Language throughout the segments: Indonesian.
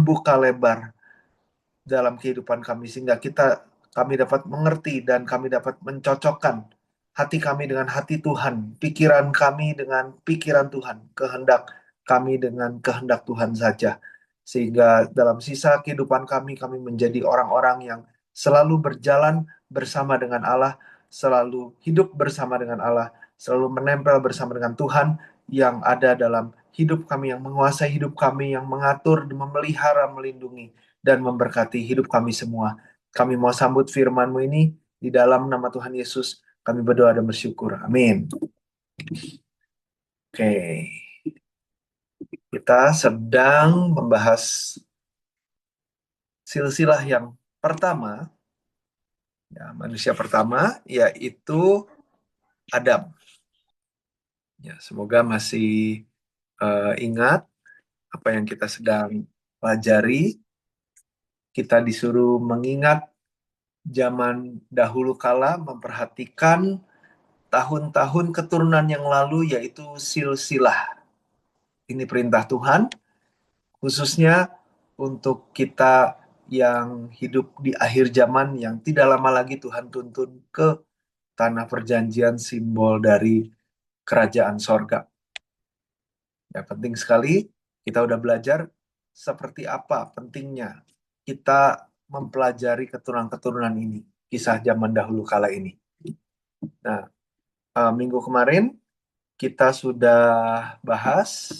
buka lebar dalam kehidupan kami sehingga kami dapat mengerti dan kami dapat mencocokkan hati kami dengan hati Tuhan, pikiran kami dengan pikiran Tuhan, kehendak kami dengan kehendak Tuhan saja. Sehingga dalam sisa kehidupan kami menjadi orang-orang yang selalu berjalan bersama dengan Allah, selalu hidup bersama dengan Allah, selalu menempel bersama dengan Tuhan yang ada dalam hidup kami, yang menguasai hidup kami, yang mengatur, memelihara, melindungi dan memberkati hidup kami semua. Kami mau sambut firman-Mu ini di dalam nama Tuhan Yesus. Kami berdoa dan bersyukur. Amin. Oke, kita sedang membahas silsilah yang pertama, ya, manusia pertama, yaitu Adam. Ya, semoga masih ingat apa yang kita sedang pelajari. Kita disuruh mengingat zaman dahulu kala, memperhatikan tahun-tahun keturunan yang lalu, yaitu silsilah. Ini perintah Tuhan, khususnya untuk kita yang hidup di akhir zaman yang tidak lama lagi Tuhan tuntun ke tanah perjanjian, simbol dari kerajaan sorga. Ya, penting sekali kita udah belajar seperti apa pentingnya kita mempelajari keturunan-keturunan ini, kisah zaman dahulu kala ini. Nah, minggu kemarin kita sudah bahas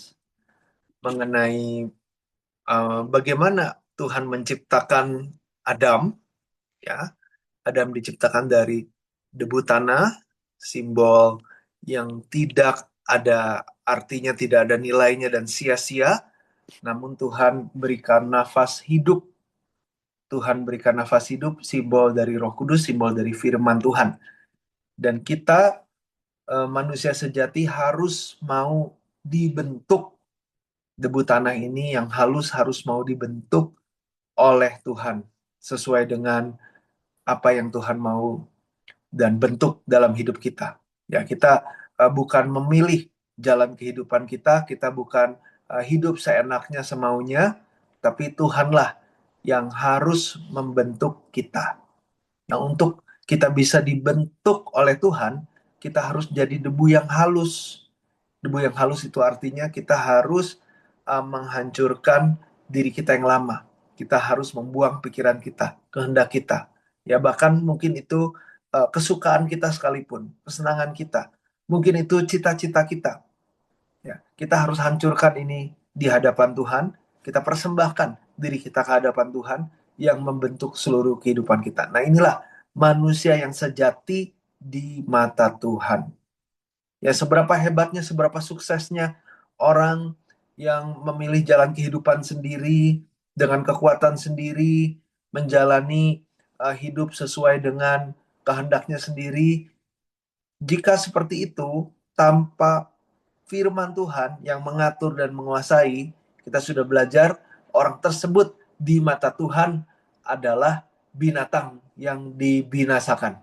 mengenai bagaimana Tuhan menciptakan Adam, ya. Adam diciptakan dari debu tanah, simbol yang tidak ada artinya, tidak ada nilainya dan sia-sia, namun Tuhan berikan nafas hidup. Tuhan berikan nafas hidup, simbol dari Roh Kudus, simbol dari firman Tuhan. Dan kita manusia sejati harus mau dibentuk. Debu tanah ini yang halus harus mau dibentuk oleh Tuhan sesuai dengan apa yang Tuhan mau dan bentuk dalam hidup kita. Ya, kita bukan memilih jalan kehidupan kita bukan hidup seenaknya semaunya, tapi Tuhanlah yang harus membentuk kita. Nah, untuk kita bisa dibentuk oleh Tuhan, kita harus jadi debu yang halus. Debu yang halus itu artinya kita harus menghancurkan diri kita yang lama. Kita harus membuang pikiran kita, kehendak kita. Ya, bahkan mungkin itu kesukaan kita sekalipun, kesenangan kita. Mungkin itu cita-cita kita. Ya, kita harus hancurkan ini di hadapan Tuhan. Kita persembahkan diri kita ke hadapan Tuhan yang membentuk seluruh kehidupan kita. Nah, inilah manusia yang sejati di mata Tuhan. Ya, seberapa hebatnya, seberapa suksesnya orang yang memilih jalan kehidupan sendiri, dengan kekuatan sendiri, menjalani hidup sesuai dengan kehendaknya sendiri. Jika seperti itu, tanpa firman Tuhan yang mengatur dan menguasai, kita sudah belajar orang tersebut di mata Tuhan adalah binatang yang dibinasakan.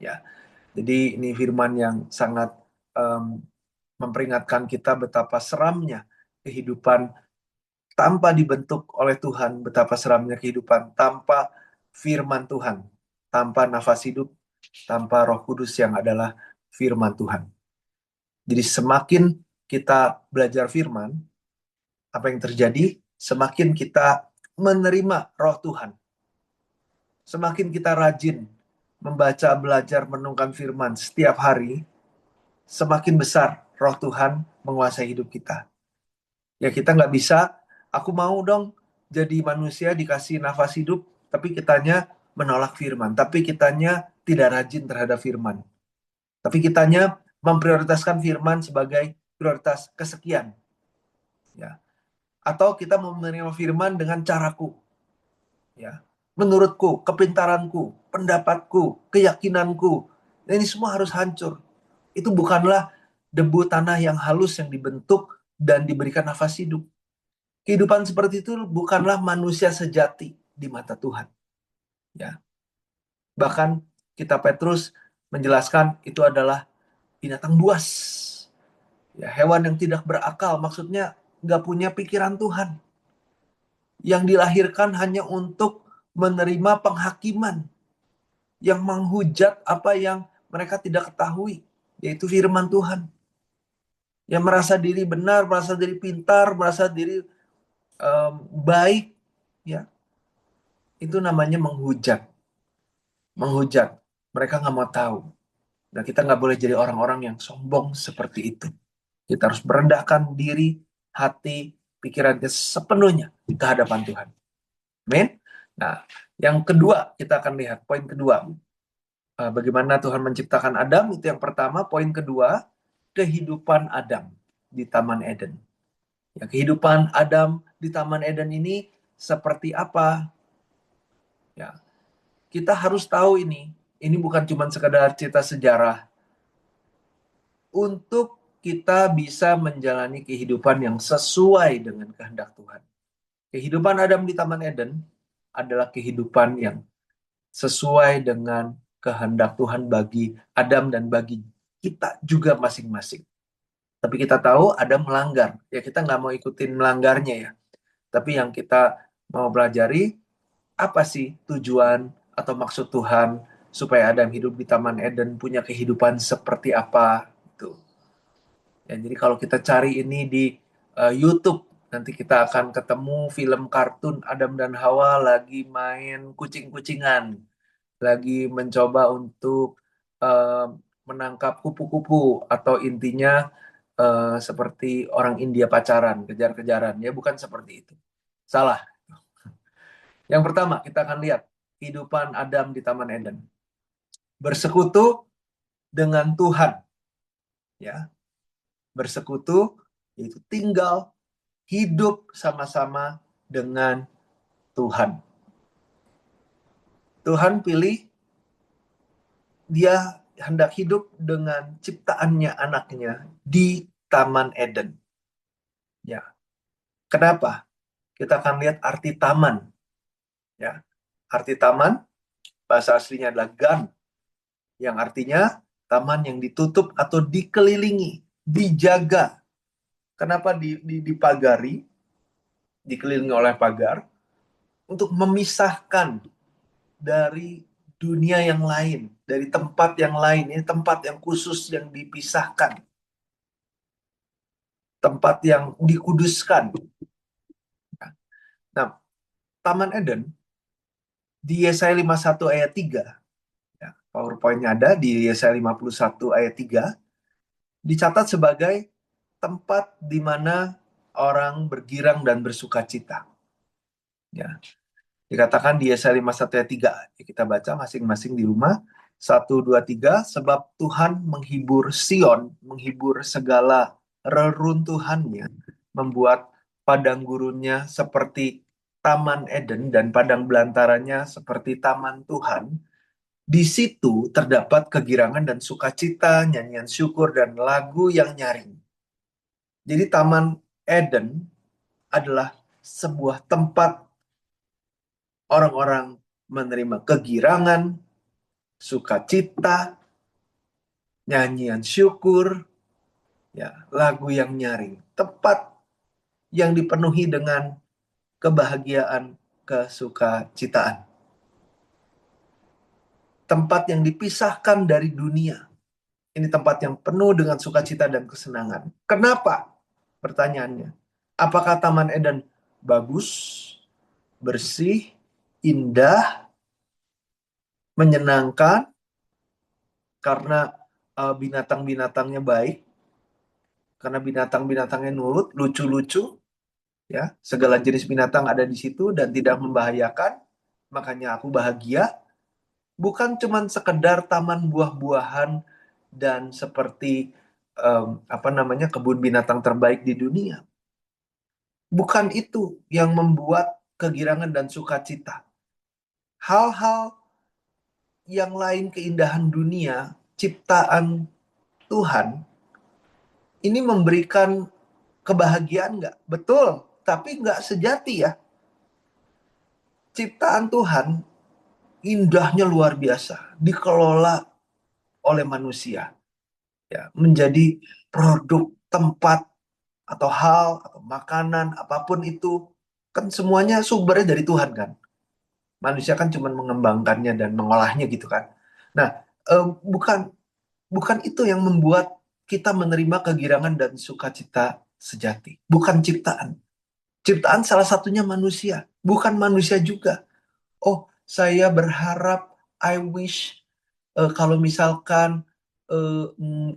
Ya, jadi ini firman yang sangat um, memperingatkan kita betapa seramnya kehidupan tanpa dibentuk oleh Tuhan, betapa seramnya kehidupan tanpa firman Tuhan, tanpa nafas hidup, tanpa Roh Kudus yang adalah firman Tuhan. Jadi semakin kita belajar firman, apa yang terjadi? Semakin kita menerima Roh Tuhan. Semakin kita rajin membaca, belajar, merenungkan firman setiap hari, semakin besar Roh Tuhan menguasai hidup kita. Ya, kita nggak bisa, aku mau dong jadi manusia dikasih nafas hidup, tapi kitanya menolak firman, tapi kitanya tidak rajin terhadap firman. Tapi kitanya memprioritaskan firman sebagai prioritas kesekian. Ya. Atau kita mau menerima firman dengan caraku. Ya. Menurutku, kepintaranku, pendapatku, keyakinanku. Ini semua harus hancur. Itu bukanlah debu tanah yang halus yang dibentuk dan diberikan nafas hidup. Kehidupan seperti itu bukanlah manusia sejati di mata Tuhan. Ya. Bahkan kita Petrus menjelaskan itu adalah binatang buas. Ya, hewan yang tidak berakal, maksudnya nggak punya pikiran Tuhan. yang dilahirkan hanya untuk menerima penghakiman, yang menghujat apa yang mereka tidak ketahui, yaitu firman Tuhan. Yang merasa diri benar, merasa diri pintar, merasa diri baik, ya, itu namanya menghujat. Menghujat. Mereka nggak mau tahu. Nah, kita nggak boleh jadi orang-orang yang sombong seperti itu. Kita harus merendahkan diri, hati, pikiran kita sepenuhnya ke hadapan Tuhan. Amin. Nah, yang kedua, kita akan lihat poin kedua. Bagaimana Tuhan menciptakan Adam, itu yang pertama. Poin kedua, kehidupan Adam di Taman Eden. Ya, kehidupan Adam di Taman Eden ini seperti apa? Ya, kita harus tahu ini. Ini bukan cuma sekedar cerita sejarah. Untuk kita bisa menjalani kehidupan yang sesuai dengan kehendak Tuhan. Kehidupan Adam di Taman Eden adalah kehidupan yang sesuai dengan kehendak Tuhan bagi Adam dan bagi kita juga masing-masing. Tapi kita tahu Adam melanggar. Ya, kita nggak mau ikutin melanggarnya ya. Tapi yang kita mau pelajari, apa sih tujuan atau maksud Tuhan supaya Adam hidup di Taman Eden, punya kehidupan seperti apa itu. Ya, jadi kalau kita cari ini di YouTube, nanti kita akan ketemu film kartun Adam dan Hawa lagi main kucing-kucingan, lagi mencoba untuk uh, menangkap kupu-kupu, atau intinya seperti orang India pacaran, kejar-kejaran. Ya, bukan seperti itu. Salah. Yang pertama, kita akan lihat kehidupan Adam di Taman Eden. Bersekutu dengan Tuhan. Ya, bersekutu, yaitu tinggal, hidup sama-sama dengan Tuhan. Tuhan pilih, dia hendak hidup dengan ciptaannya, anaknya di Taman Eden. Ya, kenapa? Kita akan lihat arti taman. Ya, arti taman bahasa aslinya adalah gan, yang artinya taman yang ditutup atau dikelilingi, dijaga. Kenapa dipagari, dikelilingi oleh pagar? Untuk memisahkan dari dunia yang lain, dari tempat yang lain. Ini tempat yang khusus, yang dipisahkan, tempat yang dikuduskan. Nah, Taman Eden di Yesaya 51 ayat 3, ya, PowerPoint-nya ada di Yesaya 51 ayat 3, dicatat sebagai tempat di mana orang bergirang dan bersuka cita. Ya, dikatakan di Yesaya 51 ayat 3. Ya, kita baca masing-masing di rumah. 1, 2, 3. Sebab Tuhan menghibur Sion, menghibur segala reruntuhannya, membuat padang gurunnya seperti Taman Eden dan padang belantaranya seperti Taman Tuhan. Di situ terdapat kegirangan dan sukacita, nyanyian syukur dan lagu yang nyaring. Jadi Taman Eden adalah sebuah tempat orang-orang menerima kegirangan, sukacita, nyanyian syukur, ya, lagu yang nyaring. Tempat yang dipenuhi dengan kebahagiaan, kesukacitaan. Tempat yang dipisahkan dari dunia. Ini tempat yang penuh dengan sukacita dan kesenangan. Kenapa? Pertanyaannya. Apakah Taman Eden bagus, bersih, indah, menyenangkan, karena binatang-binatangnya baik, karena binatang-binatangnya nurut, lucu-lucu, ya, segala jenis binatang ada di situ dan tidak membahayakan, makanya aku bahagia. Bukan cuma sekedar taman buah-buahan dan seperti apa namanya, kebun binatang terbaik di dunia. Bukan itu yang membuat kegirangan dan sukacita. Hal-hal yang lain, keindahan dunia, ciptaan Tuhan, ini memberikan kebahagiaan nggak? Betul, tapi nggak sejati ya. Ciptaan Tuhan indahnya luar biasa, dikelola oleh manusia, ya, menjadi produk, tempat atau hal atau makanan apapun itu, Kan semuanya sumbernya dari Tuhan kan. Manusia kan cuma mengembangkannya dan mengolahnya gitu kan. Nah, bukan bukan itu yang membuat kita menerima kegirangan dan sukacita sejati. Bukan ciptaan. Ciptaan salah satunya manusia, bukan manusia juga. Oh, saya berharap, I wish, kalau misalkan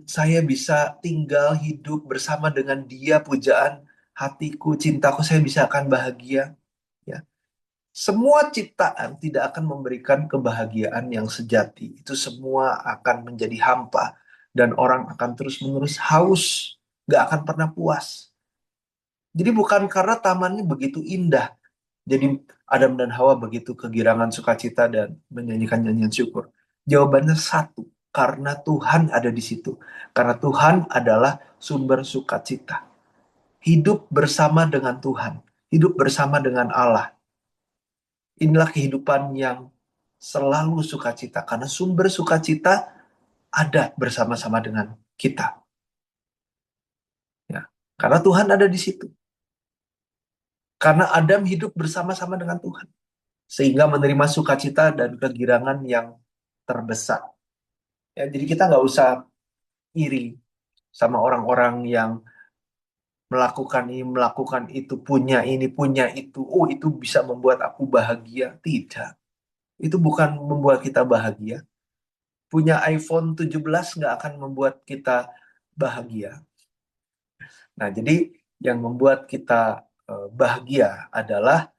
saya bisa tinggal hidup bersama dengan dia, pujaan hatiku, cintaku, saya bisa akan bahagia. Ya, semua ciptaan tidak akan memberikan kebahagiaan yang sejati. Itu semua akan menjadi hampa dan orang akan terus-menerus haus, gak akan pernah puas. Jadi bukan karena tamannya begitu indah, jadi Adam dan Hawa begitu kegirangan sukacita dan menyanyikan nyanyian syukur. Jawabannya satu, karena Tuhan ada di situ. Karena Tuhan adalah sumber sukacita. Hidup bersama dengan Tuhan, hidup bersama dengan Allah. Inilah kehidupan yang selalu sukacita, karena sumber sukacita ada bersama-sama dengan kita. Ya. Karena Tuhan ada di situ. Karena Adam hidup bersama-sama dengan Tuhan. Sehingga menerima sukacita dan kegirangan yang terbesar. Ya, jadi kita nggak usah iri sama orang-orang yang melakukan ini, melakukan itu, punya ini, punya itu. Oh, itu bisa membuat aku bahagia. Tidak. Itu bukan membuat kita bahagia. Punya iPhone 17 nggak akan membuat kita bahagia. Nah, jadi yang membuat kita bahagia adalah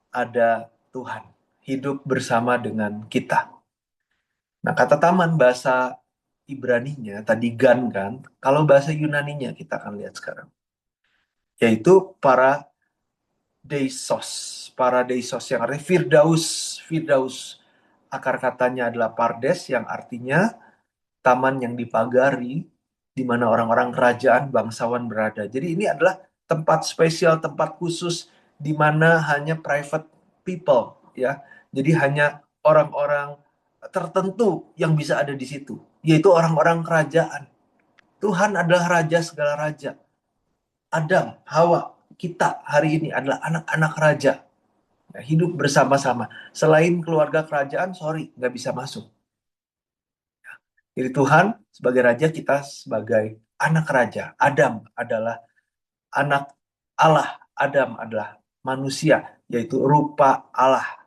ada Tuhan. Hidup bersama dengan kita. Nah, kata taman bahasa Ibraninya tadi gan kan. Kalau bahasa Yunaninya kita akan lihat sekarang. Yaitu para deisos yang artinya Firdaus. Firdaus akar katanya adalah pardes yang artinya taman yang dipagari di mana orang-orang kerajaan bangsawan berada. Jadi ini adalah tempat spesial, tempat khusus di mana hanya private people ya. Jadi hanya orang-orang tertentu yang bisa ada di situ, yaitu orang-orang kerajaan. Tuhan adalah raja segala raja. Adam, Hawa, kita hari ini adalah anak-anak raja. Nah, hidup bersama-sama. Selain keluarga kerajaan, sorry, nggak bisa masuk. Jadi Tuhan sebagai raja, kita sebagai anak raja. Adam adalah anak Allah. Adam adalah manusia, yaitu rupa Allah.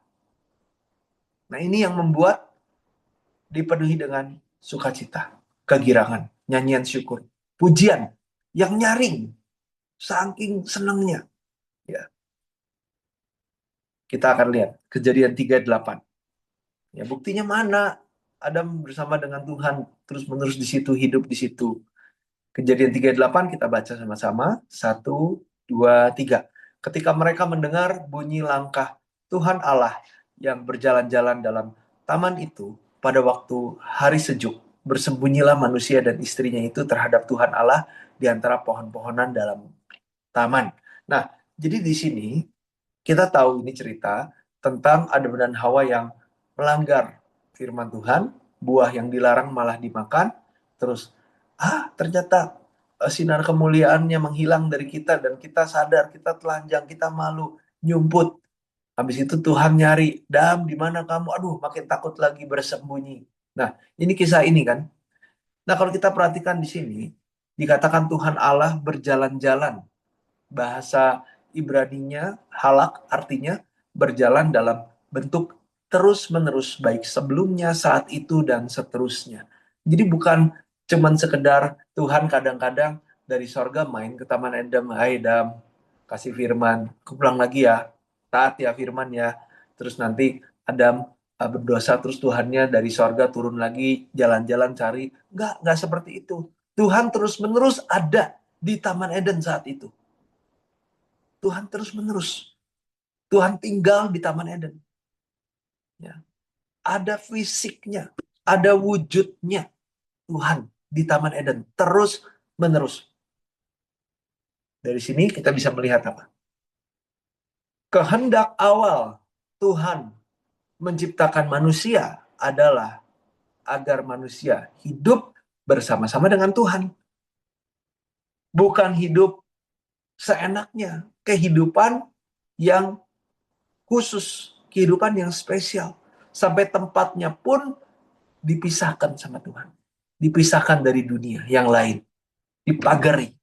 Nah, ini yang membuat dipenuhi dengan sukacita, kegirangan, nyanyian syukur, pujian yang nyaring, saking senangnya. Ya, kita akan lihat Kejadian 38. Ya, buktinya mana? Adam bersama dengan Tuhan terus-menerus di situ, hidup di situ. Kejadian 38 kita baca sama-sama. Satu, dua, tiga. Ketika mereka mendengar bunyi langkah Tuhan Allah yang berjalan-jalan dalam taman itu, pada waktu hari sejuk, bersembunyilah manusia dan istrinya itu terhadap Tuhan Allah di antara pohon-pohonan dalam taman. Nah, jadi di sini kita tahu ini cerita tentang Adam dan Hawa yang melanggar firman Tuhan, buah yang dilarang malah dimakan, terus ternyata sinar kemuliaannya menghilang dari kita dan kita sadar, kita telanjang, kita malu, nyumput. Habis itu Tuhan nyari, Dam, di mana kamu? Aduh, makin takut lagi bersembunyi. Nah, ini kisah ini kan. Nah, kalau kita perhatikan di sini, dikatakan Tuhan Allah berjalan-jalan. Bahasa Ibraninya halak artinya berjalan dalam bentuk terus-menerus, baik sebelumnya, saat itu, dan seterusnya. Jadi bukan cuman sekedar Tuhan kadang-kadang dari sorga main ke Taman Edem, hai Dam, kasih firman, aku pulang lagi ya, taat ya firman ya. Terus nanti Adam berdosa, terus Tuhannya dari sorga turun lagi, jalan-jalan cari. Enggak seperti itu. Tuhan terus-menerus ada di Taman Eden saat itu. Tuhan terus-menerus. Tuhan tinggal di Taman Eden. Ya. Ada fisiknya, ada wujudnya Tuhan di Taman Eden. Terus-menerus. Dari sini kita bisa melihat apa? Kehendak awal Tuhan menciptakan manusia adalah agar manusia hidup bersama-sama dengan Tuhan. Bukan hidup seenaknya. Kehidupan yang khusus, kehidupan yang spesial. Sampai tempatnya pun dipisahkan sama Tuhan. Dipisahkan dari dunia yang lain. Dipagari.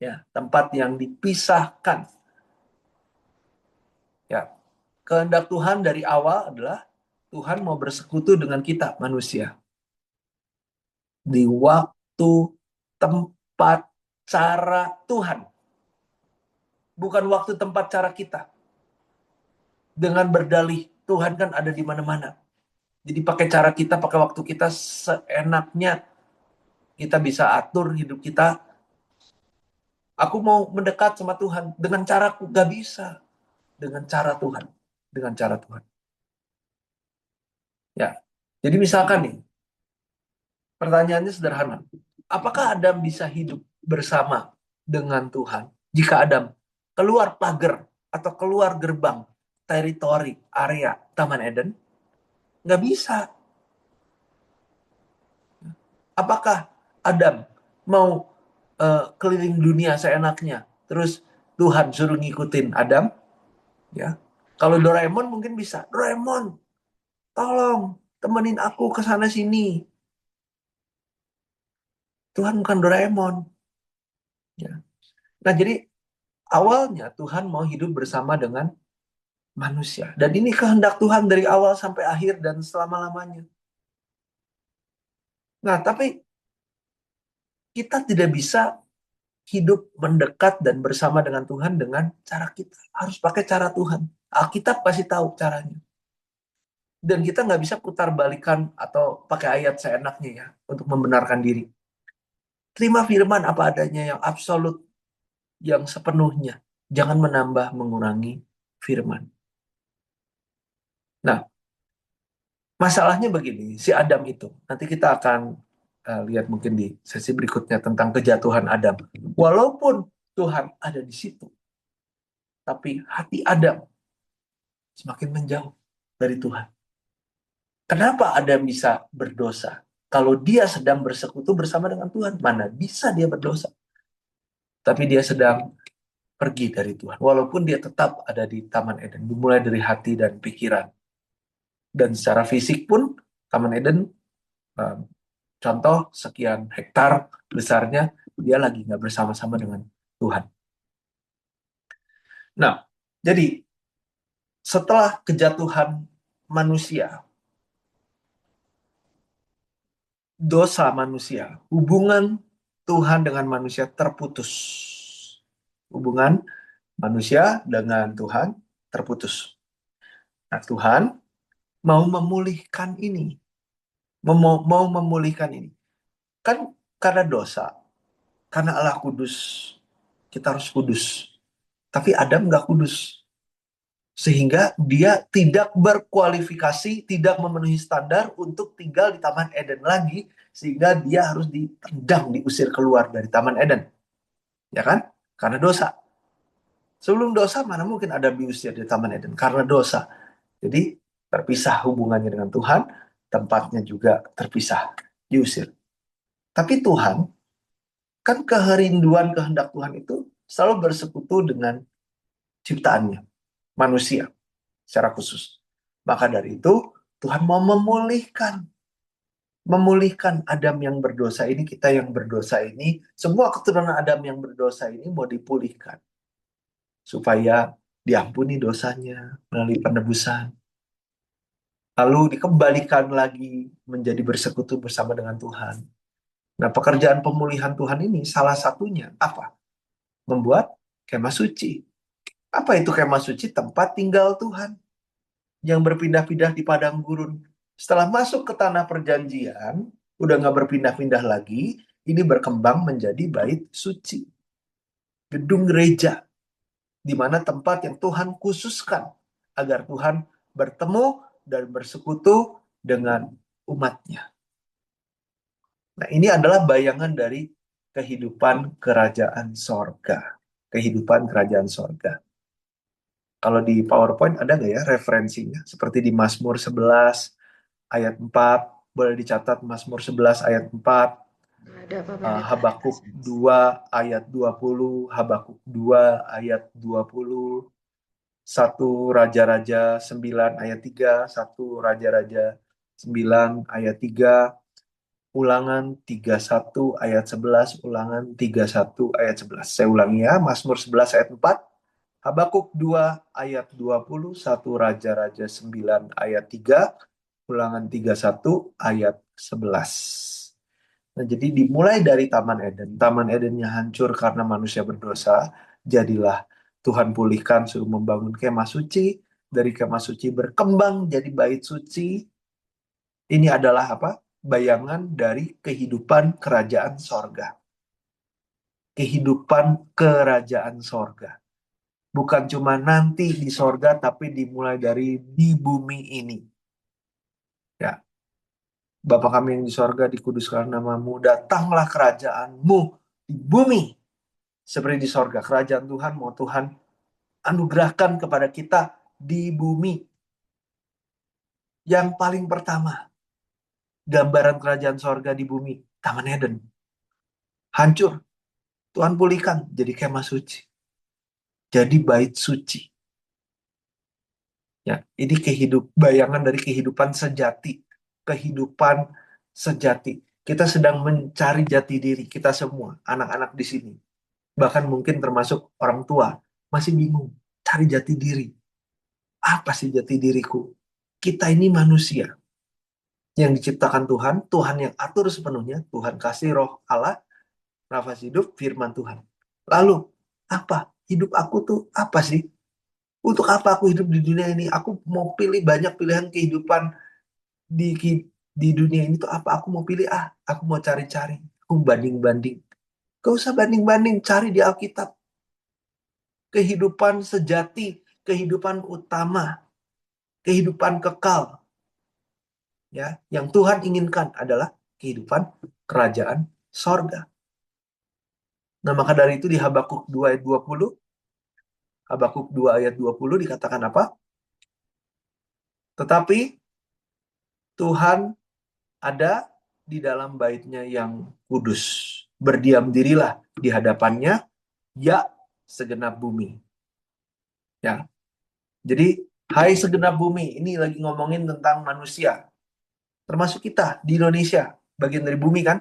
Ya, tempat yang dipisahkan. Ya, kehendak Tuhan dari awal adalah Tuhan mau bersekutu dengan kita, manusia. Di waktu, tempat, cara Tuhan. Bukan waktu, tempat, cara kita. Dengan berdalih, Tuhan kan ada di mana-mana. Jadi pakai cara kita, pakai waktu kita seenaknya. Kita bisa atur hidup kita. Aku mau mendekat sama Tuhan. Dengan caraku, gak bisa. Dengan cara Tuhan. Dengan cara Tuhan. Ya. Jadi misalkan nih, pertanyaannya sederhana. Apakah Adam bisa hidup bersama dengan Tuhan jika Adam keluar pagar atau keluar gerbang teritori area Taman Eden? Nggak bisa. Apakah Adam mau keliling dunia seenaknya, terus Tuhan suruh ngikutin Adam? Ya. Kalau Doraemon mungkin bisa. Doraemon, tolong temenin aku ke sana sini. Tuhan bukan Doraemon. Ya. Nah, jadi awalnya Tuhan mau hidup bersama dengan manusia. Dan ini kehendak Tuhan dari awal sampai akhir dan selama-lamanya. Nah, tapi kita tidak bisa hidup mendekat dan bersama dengan Tuhan dengan cara kita. Harus pakai cara Tuhan. Alkitab kasih tahu caranya. Dan kita nggak bisa putar balikan atau pakai ayat seenaknya ya untuk membenarkan diri. Terima firman apa adanya yang absolut, yang sepenuhnya. Jangan menambah, mengurangi firman. Nah, masalahnya begini, si Adam itu, nanti kita akan lihat mungkin di sesi berikutnya tentang kejatuhan Adam. Walaupun Tuhan ada di situ, tapi hati Adam semakin menjauh dari Tuhan. Kenapa Adam bisa berdosa? Kalau dia sedang bersekutu bersama dengan Tuhan, mana bisa dia berdosa? Tapi dia sedang pergi dari Tuhan. Walaupun dia tetap ada di Taman Eden, dimulai dari hati dan pikiran. Dan secara fisik pun, Taman Eden, eh, contoh sekian hektar besarnya, dia lagi nggak bersama-sama dengan Tuhan. Nah, jadi setelah kejatuhan manusia, dosa manusia, hubungan Tuhan dengan manusia terputus. Hubungan manusia dengan Tuhan terputus. Nah, Tuhan mau memulihkan ini. Mau memulihkan ini. Kan karena dosa, karena Allah kudus, kita harus kudus. Tapi Adam nggak kudus. Sehingga dia tidak berkualifikasi, tidak memenuhi standar untuk tinggal di Taman Eden lagi, sehingga dia harus ditendang, diusir keluar dari Taman Eden. Ya kan? Karena dosa. Sebelum dosa, mana mungkin ada diusir di Taman Eden? Karena dosa. Jadi, terpisah hubungannya dengan Tuhan, tempatnya juga terpisah, diusir. Tapi Tuhan, kan kerinduan kehendak Tuhan itu selalu bersekutu dengan ciptaannya, manusia secara khusus. Maka dari itu, Tuhan mau memulihkan Adam yang berdosa ini, kita yang berdosa ini, semua keturunan Adam yang berdosa ini mau dipulihkan. Supaya diampuni dosanya melalui penebusan. Lalu dikembalikan lagi menjadi bersekutu bersama dengan Tuhan. Nah, pekerjaan pemulihan Tuhan ini salah satunya apa? Membuat kemah suci. Apa itu kemah suci? Tempat tinggal Tuhan yang berpindah-pindah di padang gurun. Setelah masuk ke tanah perjanjian, udah nggak berpindah-pindah lagi, ini berkembang menjadi bait suci. Gedung gereja, di mana tempat yang Tuhan khususkan agar Tuhan bertemu dan bersekutu dengan umatnya. Nah, ini adalah bayangan dari kehidupan kerajaan sorga. Kehidupan kerajaan sorga. Kalau di PowerPoint ada nggak ya referensinya? Seperti di Mazmur 11 ayat 4, boleh dicatat Mazmur 11 ayat 4, Ada apa Habakuk 2 ayat 20, Habakuk 2 ayat 20. 1 Raja-Raja 9 ayat 3, 1 Raja-Raja 9 ayat 3, Ulangan 31 ayat 11, Ulangan 31 ayat 11. Saya ulangi ya, Mazmur 11 ayat 4, Habakuk 2 ayat 20, 1 Raja-Raja 9 ayat 3, Ulangan 31 ayat 11. Nah, jadi dimulai dari Taman Eden. Taman Edennya hancur karena manusia berdosa. Jadilah Tuhan pulihkan, suruh membangun kemah suci. Dari kemah suci berkembang jadi bait suci. Ini adalah apa? Bayangan dari kehidupan kerajaan sorga. Kehidupan kerajaan sorga. Bukan cuma nanti di sorga, tapi dimulai dari di bumi ini. Ya, Bapa kami yang di sorga, dikuduskan namamu, datanglah kerajaanmu di bumi seperti di sorga. Kerajaan Tuhan mau Tuhan anugerahkan kepada kita di bumi. Yang paling pertama, gambaran kerajaan sorga di bumi, Taman Eden. Hancur, Tuhan pulihkan jadi kemah suci. Jadi bait suci. Ya, ini bayangan dari kehidupan sejati. Kehidupan sejati. Kita sedang mencari jati diri, kita semua, anak-anak di sini. Bahkan mungkin termasuk orang tua, masih bingung, cari jati diri. Apa sih jati diriku? Kita ini manusia yang diciptakan Tuhan, Tuhan yang atur sepenuhnya, Tuhan kasih roh Allah, nafas hidup, firman Tuhan. Lalu, apa? Hidup aku tuh apa sih? Untuk apa aku hidup di dunia ini? Aku mau pilih banyak pilihan kehidupan di di dunia ini tuh apa? Aku mau pilih aku mau cari-cari, aku banding-banding. Gak usah banding-banding, cari di Alkitab. Kehidupan sejati, kehidupan utama, kehidupan kekal, ya, yang Tuhan inginkan adalah kehidupan kerajaan sorga. Nah, maka dari itu di Habakuk 2 ayat 20, Habakuk 2 ayat 20 dikatakan apa? Tetapi Tuhan ada di dalam baitnya yang kudus. Berdiam dirilah di hadapannya, ya segenap bumi. Ya. Jadi, hai segenap bumi, ini lagi ngomongin tentang manusia. Termasuk kita di Indonesia, bagian dari bumi kan?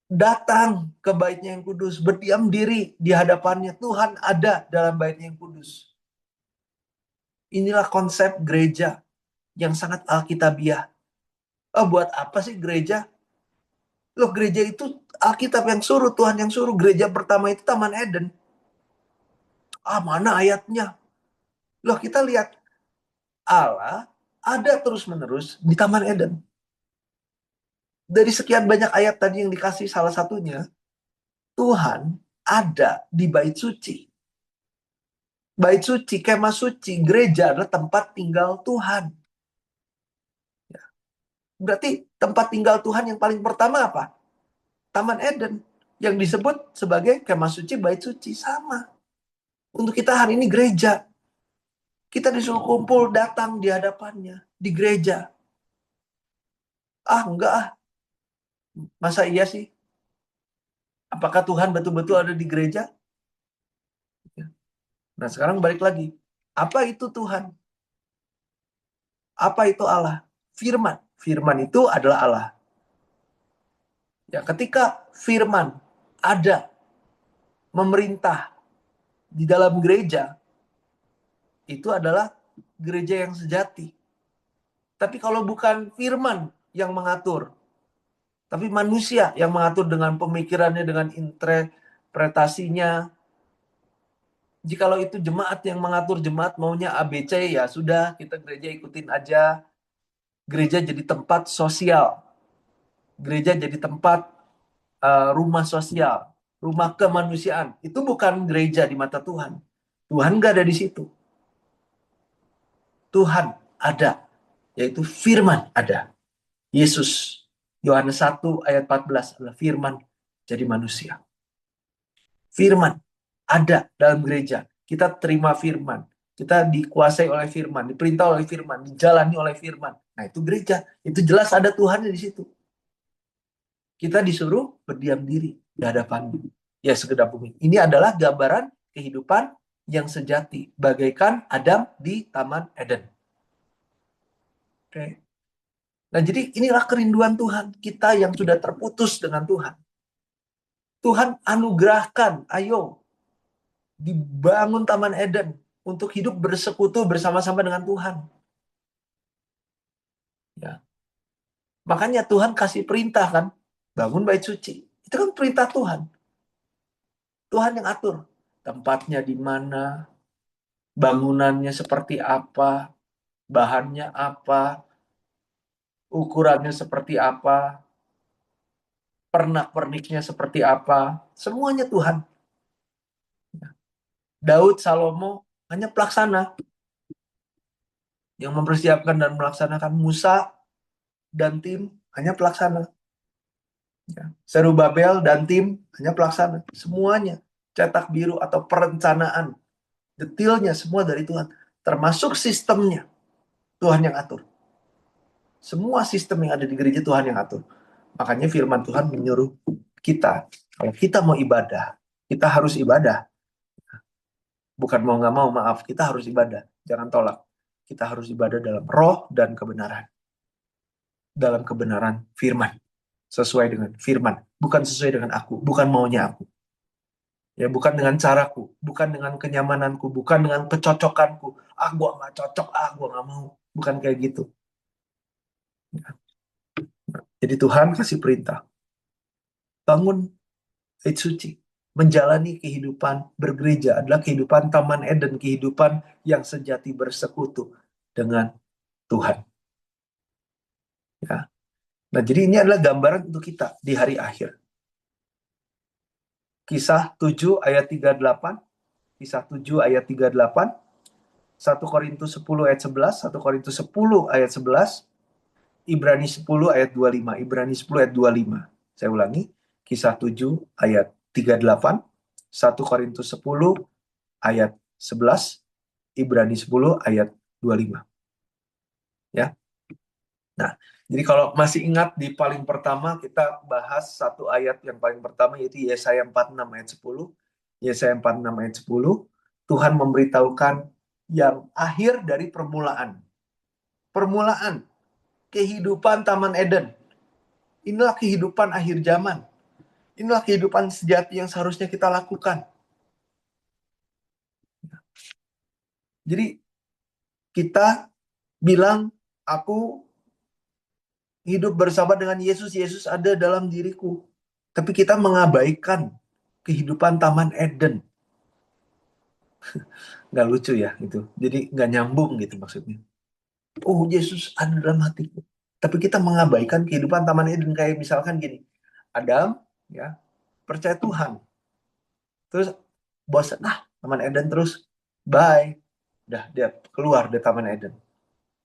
Datang ke baitnya yang kudus, berdiam diri di hadapannya. Tuhan ada dalam baitnya yang kudus. Inilah konsep gereja yang sangat alkitabiah. Buat apa sih gereja? Loh, gereja itu Alkitab yang suruh, Tuhan yang suruh. Gereja pertama itu Taman Eden. Mana ayatnya? Loh, kita lihat Allah ada terus-menerus di Taman Eden. Dari sekian banyak ayat tadi yang dikasih, salah satunya, Tuhan ada di bait suci. Bait suci, kemah suci, gereja adalah tempat tinggal Tuhan. Berarti tempat tinggal Tuhan yang paling pertama apa? Taman Eden. Yang disebut sebagai kemah suci, bait suci. Sama. Untuk kita hari ini gereja. Kita disuruh kumpul, datang di hadapannya. Di gereja. Enggak ah. Masa iya sih? Apakah Tuhan betul-betul ada di gereja? Nah, sekarang balik lagi. Apa itu Tuhan? Apa itu Allah? Firman. Firman itu adalah Allah. Ya, ketika firman ada memerintah di dalam gereja, itu adalah gereja yang sejati. Tapi kalau bukan firman yang mengatur, tapi manusia yang mengatur dengan pemikirannya, dengan interpretasinya, jikalau itu jemaat yang mengatur, jemaat maunya ABC, ya sudah, kita gereja ikutin aja. Gereja jadi tempat sosial. Gereja jadi tempat rumah sosial, rumah kemanusiaan. Itu bukan gereja di mata Tuhan. Tuhan gak ada di situ. Tuhan ada, yaitu firman ada. Yesus, Yohanes 1 ayat 14 adalah firman jadi manusia. Firman ada dalam gereja. Kita terima firman. Kita dikuasai oleh firman, diperintah oleh firman, dijalani oleh firman. Nah, itu gereja. Itu jelas ada Tuhan di situ. Kita disuruh berdiam diri di hadapan ya segenap bumi. Ini adalah gambaran kehidupan yang sejati, bagaikan Adam di Taman Eden. Oke. Nah, jadi inilah kerinduan Tuhan, kita yang sudah terputus dengan Tuhan. Tuhan anugerahkan, ayo dibangun Taman Eden untuk hidup bersekutu bersama-sama dengan Tuhan. Ya. Makanya Tuhan kasih perintah kan, bangun bait suci. Itu kan perintah Tuhan. Tuhan yang atur tempatnya di mana, bangunannya seperti apa, bahannya apa, ukurannya seperti apa, pernak-perniknya seperti apa, semuanya Tuhan. Daud, Salomo hanya pelaksana yang mempersiapkan dan melaksanakan. Musa dan tim hanya pelaksana. Zerubabel dan tim hanya pelaksana. Semuanya cetak biru atau perencanaan detailnya semua dari Tuhan, termasuk sistemnya Tuhan yang atur. Semua sistem yang ada di gereja Tuhan yang atur. Makanya firman Tuhan menyuruh kita, kalau kita mau ibadah, kita harus ibadah. Bukan mau nggak mau, maaf, kita harus ibadah. Jangan tolak. Kita harus ibadah dalam roh dan kebenaran. Dalam kebenaran firman. Sesuai dengan firman. Bukan sesuai dengan aku. Bukan maunya aku. Ya, bukan dengan caraku. Bukan dengan kenyamananku. Bukan dengan kecocokanku. Ah, gua nggak cocok. Ah, gua nggak mau. Bukan kayak gitu. Jadi Tuhan kasih perintah. Bangun bait suci. Menjalani kehidupan bergereja adalah kehidupan Taman Eden. Kehidupan yang sejati bersekutu dengan Tuhan. Ya. Nah, jadi ini adalah gambaran untuk kita di hari akhir. Kisah 7 ayat 38, Kisah 7 ayat 38, 1 Korintus 10 ayat 11, 1 Korintus 10 ayat 11, Ibrani 10 ayat 25, Ibrani 10 ayat 25. Saya ulangi, Kisah 7 ayat 38, 1 Korintus 10 ayat 11, Ibrani 10 ayat 25. Ya. Nah, jadi kalau masih ingat di paling pertama kita bahas satu ayat yang paling pertama, yaitu Yesaya 46 ayat 10. Yesaya 46 ayat 10, Tuhan memberitahukan yang akhir dari permulaan. Permulaan kehidupan Taman Eden. Inilah kehidupan akhir zaman. Inilah kehidupan sejati yang seharusnya kita lakukan. Jadi kita bilang, aku hidup bersama dengan Yesus, Yesus ada dalam diriku. Tapi kita mengabaikan kehidupan Taman Eden. Nggak lucu ya gitu. Jadi nggak nyambung gitu maksudnya. Oh, Yesus ada dalam hatiku. Tapi kita mengabaikan kehidupan Taman Eden. Kayak misalkan gini, Adam ya percaya Tuhan. Terus bosan, Taman Eden terus. Bye. Udah, dia keluar dari Taman Eden.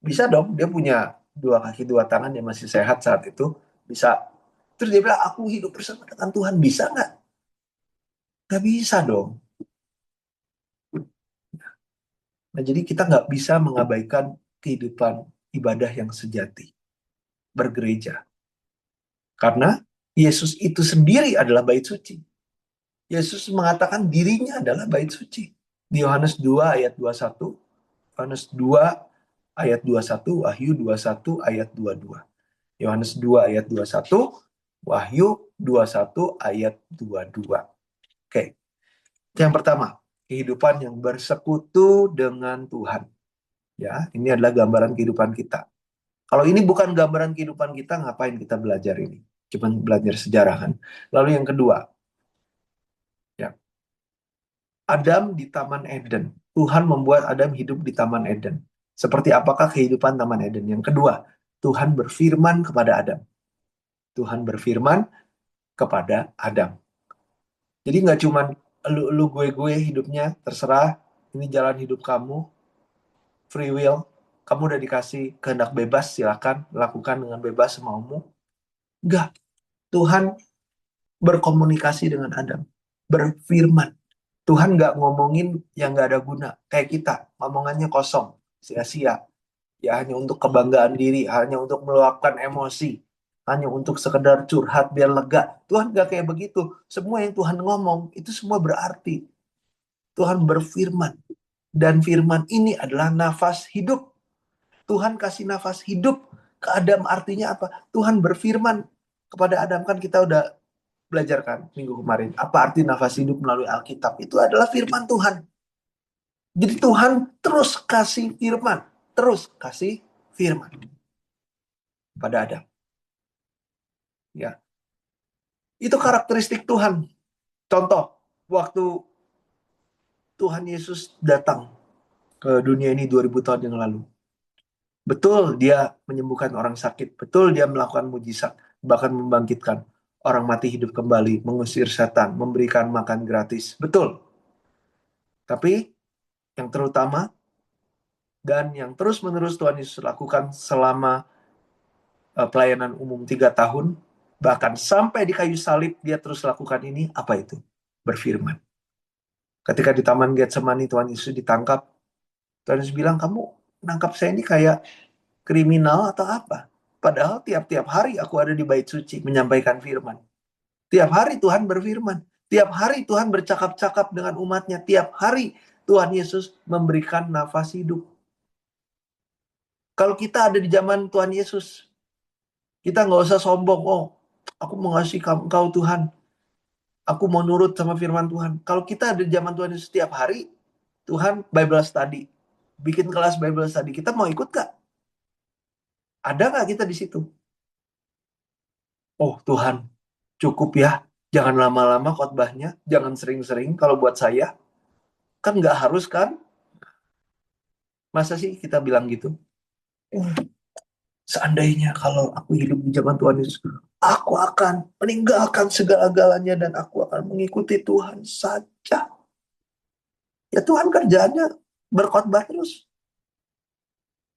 Bisa dong, dia punya dua kaki, dua tangan, dia masih sehat saat itu. Bisa. Terus dia bilang, aku hidup bersama dengan Tuhan. Bisa nggak? Nggak bisa dong. Nah, jadi kita nggak bisa mengabaikan kehidupan ibadah yang sejati. Bergereja. Karena Yesus itu sendiri adalah bait suci. Yesus mengatakan dirinya adalah bait suci. Di Yohanes 2 ayat 21, Yohanes 2 ayat 21, Wahyu 21 ayat 22. Yohanes 2 ayat 21, Wahyu 21 ayat 22. Oke. Yang pertama, kehidupan yang bersekutu dengan Tuhan. Ya, ini adalah gambaran kehidupan kita. Kalau ini bukan gambaran kehidupan kita, ngapain kita belajar ini? Cuma belajar sejarah kan. Lalu yang kedua, ya, Adam di Taman Eden. Tuhan membuat Adam hidup di Taman Eden. Seperti apakah kehidupan Taman Eden? Yang kedua, Tuhan berfirman kepada Adam. Tuhan berfirman kepada Adam. Jadi nggak cuma lu gue hidupnya terserah, ini jalan hidup kamu, free will, kamu udah dikasih kehendak bebas, silakan lakukan dengan bebas semaumu. Enggak, Tuhan berkomunikasi dengan Adam, berfirman. Tuhan nggak ngomongin yang nggak ada guna kayak kita, ngomongannya kosong, sia-sia, ya hanya untuk kebanggaan diri, hanya untuk meluapkan emosi, hanya untuk sekedar curhat biar lega. Tuhan nggak kayak begitu. Semua yang Tuhan ngomong itu semua berarti. Tuhan berfirman. Dan firman ini adalah nafas hidup. Tuhan kasih nafas hidup ke Adam, artinya apa? Tuhan berfirman kepada Adam, kan kita udah belajar kan minggu kemarin. Apa arti nafas hidup melalui Alkitab? Itu adalah firman Tuhan. Jadi Tuhan terus kasih firman. Terus kasih firman pada Adam. Ya, itu karakteristik Tuhan. Contoh, waktu Tuhan Yesus datang ke dunia ini 2000 tahun yang lalu. Betul dia menyembuhkan orang sakit. Betul dia melakukan mujizat. Bahkan membangkitkan orang mati hidup kembali. Mengusir setan. Memberikan makan gratis. Betul. Tapi yang terutama dan yang terus-menerus Tuhan Yesus lakukan selama pelayanan umum 3 tahun. Bahkan sampai di kayu salib dia terus lakukan ini. Apa itu? Berfirman. Ketika di Taman Getsemani Tuhan Yesus ditangkap. Tuhan Yesus bilang, kamu nangkap saya ini kayak kriminal atau apa? Padahal tiap-tiap hari aku ada di bait suci menyampaikan firman. Tiap hari Tuhan berfirman. Tiap hari Tuhan bercakap-cakap dengan umatnya. Tiap hari Tuhan Yesus memberikan nafas hidup. Kalau kita ada di zaman Tuhan Yesus, kita nggak usah sombong. Oh, aku mengasihi Engkau Tuhan. Aku mau nurut sama firman Tuhan. Kalau kita ada di zaman Tuhan Yesus setiap hari, Tuhan Bible study. Bikin kelas Bible study. Kita mau ikut gak? Ada nggak kita di situ? Oh Tuhan, cukup ya. Jangan lama-lama khotbahnya. Jangan sering-sering kalau buat saya. Kan nggak harus kan? Masa sih kita bilang gitu? Uh, Seandainya kalau aku hidup di zaman Tuhan Yesus, aku akan meninggalkan segala-galanya dan aku akan mengikuti Tuhan saja. Ya Tuhan kerjaannya berkhotbah terus.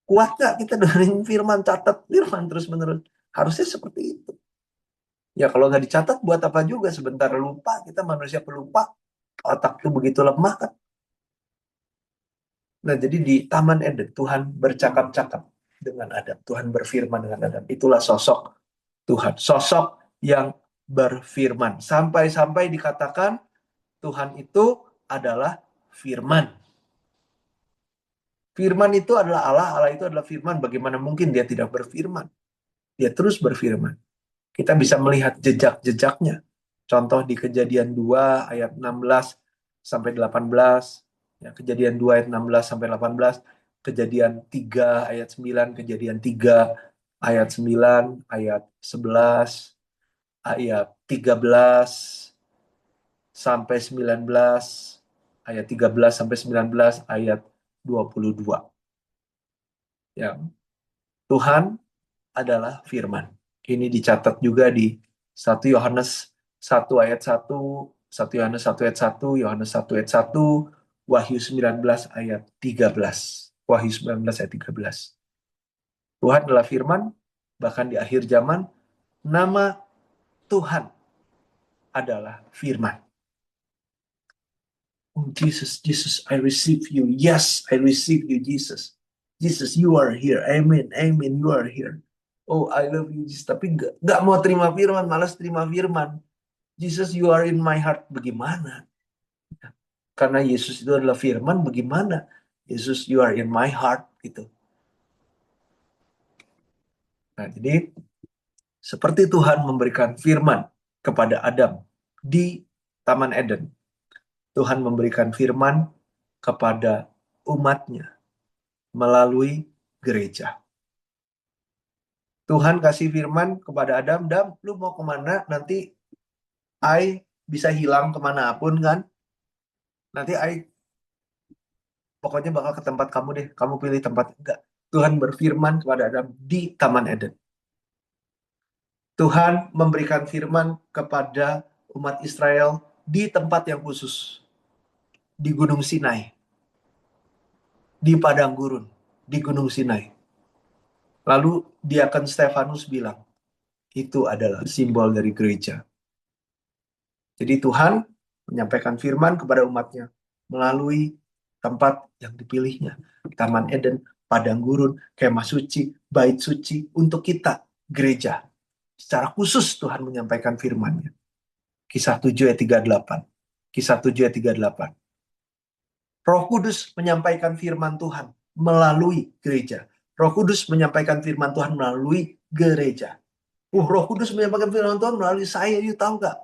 Kuat nggak kita dengerin firman, catat firman terus-menerus? Harusnya seperti itu. Ya kalau nggak dicatat buat apa juga, sebentar lupa, kita manusia pelupa, otak tuh begitu lemah kan. Nah jadi di Taman Eden Tuhan bercakap-cakap dengan Adam, Tuhan berfirman dengan Adam. Itulah sosok Tuhan, sosok yang berfirman. Sampai-sampai dikatakan Tuhan itu adalah firman. Firman itu adalah Allah, Allah itu adalah firman. Bagaimana mungkin dia tidak berfirman? Dia terus berfirman. Kita bisa melihat jejak-jejaknya. Contoh di Kejadian 2 ayat 16 sampai 18, ya, Kejadian 2 ayat 16 sampai 18, Kejadian 3 ayat 9, Kejadian 3 ayat 9, ayat 11, ayat 13 sampai 19, ayat 13 sampai 19, ayat 22. Ya, Tuhan adalah firman. Ini dicatat juga di 1 Yohanes 1 ayat 1, 1 Yohanes 1 ayat 1, Yohanes 1 ayat 1, Wahyu 19 ayat 13. Wahyu 19 ayat 13. Tuhan adalah firman, bahkan di akhir zaman, nama Tuhan adalah firman. Oh, Jesus, Jesus, I receive you. Yes, I receive you, Jesus. Jesus, you are here. Amen, amen, you are here. Oh, I love you, Jesus. Tapi nggak mau terima firman, malas terima firman. Jesus, you are in my heart. Bagaimana? Karena Yesus itu adalah firman, bagaimana? Yesus, you are in my heart. Gitu. Nah, jadi seperti Tuhan memberikan firman kepada Adam di Taman Eden. Tuhan memberikan firman kepada umatnya melalui gereja. Tuhan kasih firman kepada Adam, Adam, lu mau kemana? Nanti I bisa hilang kemanapun kan? Nanti I pokoknya bakal ke tempat kamu deh. Kamu pilih tempat. Enggak. Tuhan berfirman kepada Adam di Taman Eden. Tuhan memberikan firman kepada umat Israel di tempat yang khusus. Di Gunung Sinai. Di Padang Gurun. Di Gunung Sinai. Lalu Diakon Stefanus bilang, itu adalah simbol dari gereja. Jadi Tuhan menyampaikan firman kepada umatnya melalui tempat yang dipilihnya. Taman Eden, Padang Gurun, kemah suci, bait suci untuk kita, gereja. Secara khusus Tuhan menyampaikan firman-Nya. Kisah 7 ayat 38. Kisah 7 ayat 38. Roh Kudus menyampaikan firman Tuhan melalui gereja. Roh Kudus menyampaikan firman Tuhan melalui gereja. Roh Kudus menyampaikan firman Tuhan melalui saya, you tahu gak?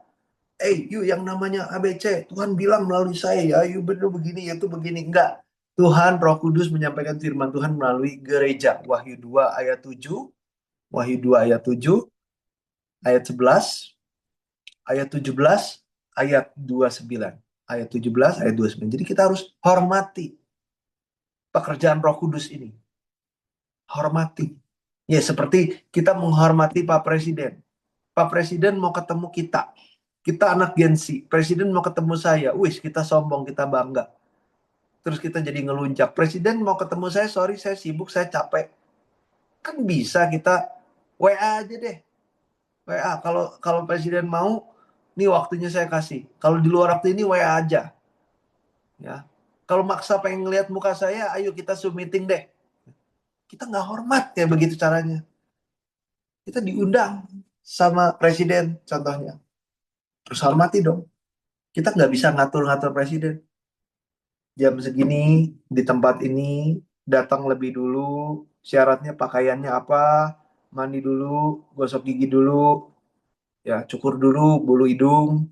You yang namanya ABC, Tuhan bilang melalui saya ya, you benar begini, itu begini. Enggak. Tuhan Roh Kudus menyampaikan firman Tuhan melalui gereja. Wahyu 2 ayat 7, Wahyu 2 ayat 7, ayat 11, ayat 17, ayat 29. Ayat 17, ayat 29. Jadi kita harus hormati pekerjaan Roh Kudus ini. Hormati. Ya, seperti kita menghormati Pak Presiden. Pak Presiden mau ketemu kita. Kita anak Gen Z. Presiden mau ketemu saya. Wih, kita sombong, kita bangga. Terus kita jadi ngelunjak. Presiden mau ketemu saya, sorry saya sibuk, saya capek. Kan bisa kita WA aja deh. WA. Kalau Presiden mau, nih waktunya saya kasih. Kalau di luar waktu ini WA aja. Ya. Kalau maksa pengen ngeliat muka saya, ayo kita Zoom meeting deh. Kita nggak hormat kayak begitu caranya. Kita diundang sama presiden contohnya. Terus hormati dong. Kita nggak bisa ngatur-ngatur presiden. Jam segini, di tempat ini, datang lebih dulu, syaratnya pakaiannya apa, mandi dulu, gosok gigi dulu, ya cukur dulu bulu hidung,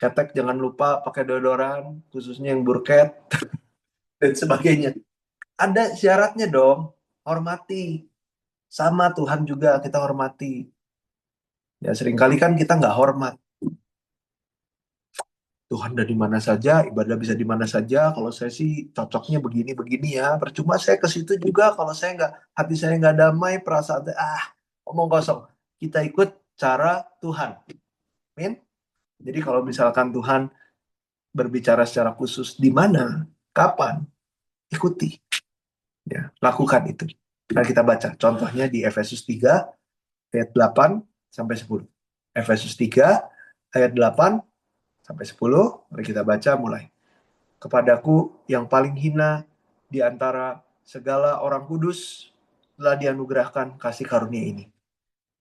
ketek jangan lupa pakai deodoran, khususnya yang burket, dan sebagainya. Ada syaratnya dong, hormati. Sama Tuhan juga kita hormati. Ya seringkali kan kita nggak hormat. Tuhan ada di mana saja, ibadah bisa di mana saja. Kalau saya sih cocoknya begini-begini ya. Percuma saya ke situ juga kalau saya nggak, hati saya nggak damai, perasaan omong kosong. Kita ikut cara Tuhan. Amin. Jadi kalau misalkan Tuhan berbicara secara khusus di mana, kapan, ikuti. Ya, lakukan itu. Nah, kita baca contohnya di Efesus 3 ayat 8 sampai 10. Efesus 3 ayat 8 sampai 10. Mari kita baca mulai. Kepadaku yang paling hina di antara segala orang kudus telah dianugerahkan kasih karunia ini.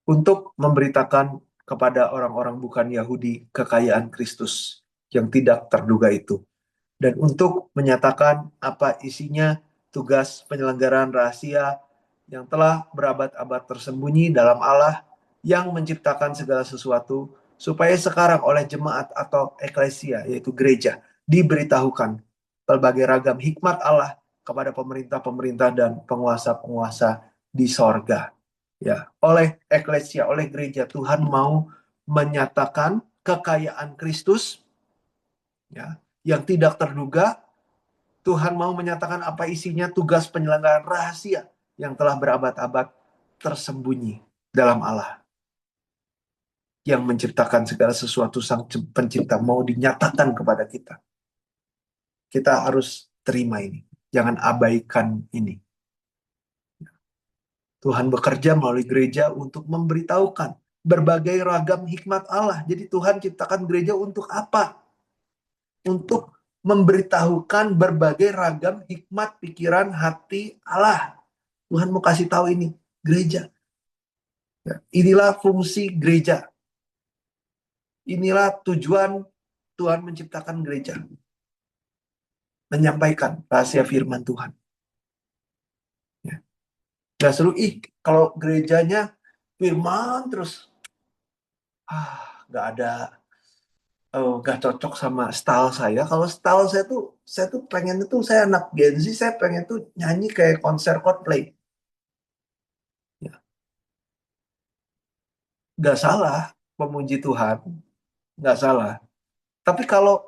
Untuk memberitakan kepada orang-orang bukan Yahudi kekayaan Kristus yang tidak terduga itu. Dan untuk menyatakan apa isinya tugas penyelenggaraan rahasia yang telah berabad-abad tersembunyi dalam Allah yang menciptakan segala sesuatu supaya sekarang oleh jemaat atau eklesia, yaitu gereja, diberitahukan berbagai ragam hikmat Allah kepada pemerintah-pemerintah dan penguasa-penguasa di sorga. Ya, oleh eklesia, oleh gereja, Tuhan mau menyatakan kekayaan Kristus ya, yang tidak terduga. Tuhan mau menyatakan apa isinya tugas penyelenggaraan rahasia yang telah berabad-abad tersembunyi dalam Allah yang menciptakan segala sesuatu. Sang pencipta mau dinyatakan kepada kita. Kita harus terima ini. Jangan abaikan ini. Tuhan bekerja melalui gereja untuk memberitahukan berbagai ragam hikmat Allah. Jadi Tuhan ciptakan gereja untuk apa? Untuk memberitahukan berbagai ragam hikmat pikiran hati Allah. Tuhan mau kasih tahu ini, gereja. Ya, inilah fungsi gereja. Inilah tujuan Tuhan menciptakan gereja. Menyampaikan rahasia firman Tuhan. Ya. Gak seru, kalau gerejanya firman terus. Gak ada, gak cocok sama style saya. Kalau style saya tuh pengen itu, saya anak Gen Z, saya pengen tuh nyanyi kayak konser Coldplay. Ya. Gak salah memuji Tuhan, gak salah. Tapi kalau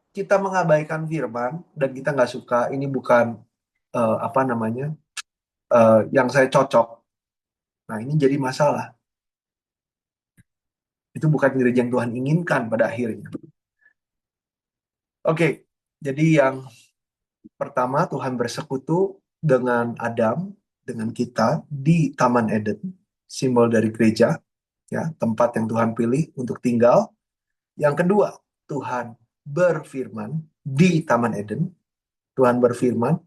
kita mengabaikan firman dan kita nggak suka, ini bukan apa namanya yang saya cocok. Nah ini jadi masalah. Itu bukan gereja yang Tuhan inginkan pada akhirnya. Oke, jadi yang pertama Tuhan bersekutu dengan Adam, dengan kita di Taman Eden, simbol dari gereja, ya tempat yang Tuhan pilih untuk tinggal. Yang kedua, Tuhan berfirman di Taman Eden. Tuhan berfirman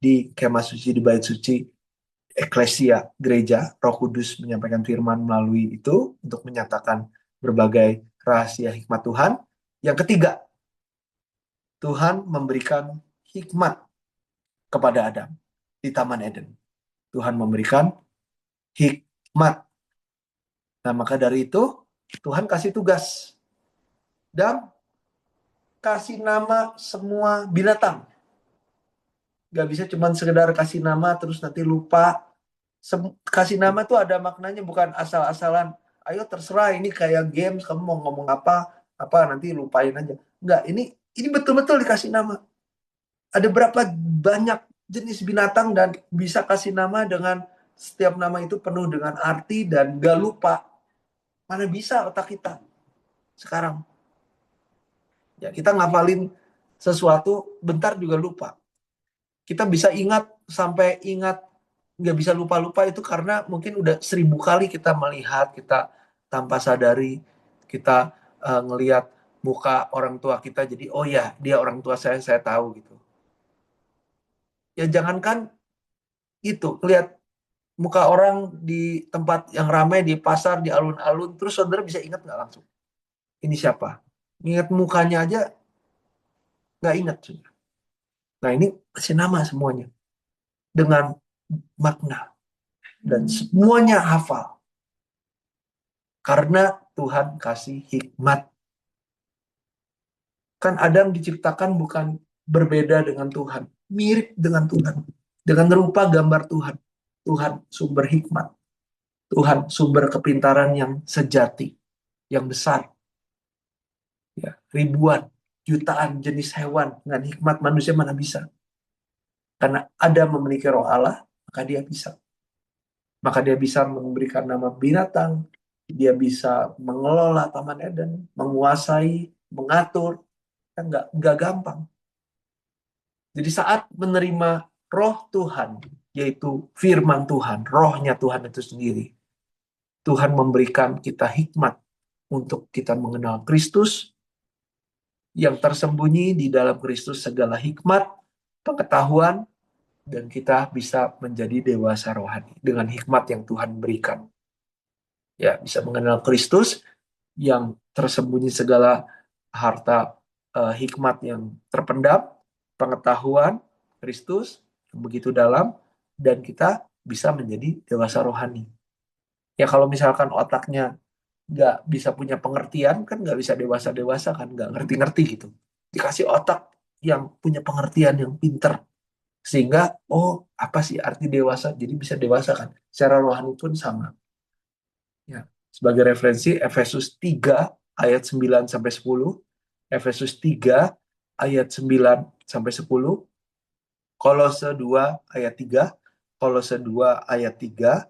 di kemah suci, di bait suci, eklesia, gereja. Roh Kudus menyampaikan firman melalui itu untuk menyatakan berbagai rahasia hikmat Tuhan. Yang ketiga, Tuhan memberikan hikmat kepada Adam di Taman Eden. Tuhan memberikan hikmat. Nah, maka dari itu Tuhan kasih tugas dan kasih nama semua binatang. Gak bisa cuma sekedar kasih nama terus nanti lupa. Kasih nama tuh ada maknanya, bukan asal-asalan. Ayo terserah, ini kayak games, kamu mau ngomong apa nanti lupain aja. Enggak, ini betul-betul dikasih nama. Ada berapa banyak jenis binatang dan bisa kasih nama dengan setiap nama itu penuh dengan arti dan gak lupa. Mana bisa otak kita sekarang. Ya, kita ngafalin sesuatu bentar juga lupa. Kita bisa ingat sampai ingat nggak bisa lupa-lupa itu karena mungkin udah 1000 kali kita melihat, kita tanpa sadari kita ngelihat muka orang tua kita, jadi oh ya dia orang tua saya tahu gitu. Ya jangankan itu, lihat muka orang di tempat yang ramai, di pasar, di alun-alun, terus saudara bisa ingat nggak langsung ini siapa? Ingat mukanya aja nggak ingat. Nah ini kasih nama semuanya dengan makna dan semuanya hafal karena Tuhan kasih hikmat. Kan Adam diciptakan bukan berbeda dengan Tuhan, mirip dengan Tuhan, dengan rupa gambar Tuhan. Tuhan sumber hikmat, Tuhan sumber kepintaran yang sejati, yang besar. Ya, ribuan, jutaan jenis hewan dengan hikmat manusia mana bisa? Karena Adam memiliki roh Allah, maka dia bisa. Maka dia bisa memberikan nama binatang, dia bisa mengelola Taman Eden, menguasai, mengatur, kan nggak gampang. Jadi saat menerima roh Tuhan, yaitu firman Tuhan, rohnya Tuhan itu sendiri, Tuhan memberikan kita hikmat untuk kita mengenal Kristus, yang tersembunyi di dalam Kristus segala hikmat, pengetahuan, dan kita bisa menjadi dewasa rohani dengan hikmat yang Tuhan berikan. Ya, bisa mengenal Kristus yang tersembunyi segala harta hikmat yang terpendam, pengetahuan Kristus yang begitu dalam, dan kita bisa menjadi dewasa rohani. Ya kalau misalkan otaknya nggak bisa punya pengertian, kan nggak bisa dewasa-dewasa kan, nggak ngerti-ngerti gitu. Dikasih otak yang punya pengertian yang pinter, sehingga oh apa sih arti dewasa, jadi bisa dewasa kan. Secara rohani pun sama. Ya. Sebagai referensi Efesus 3 ayat 9 sampai 10, Efesus 3 ayat 9 sampai 10, Kolose 2 ayat 3, Kolose 2 ayat 3,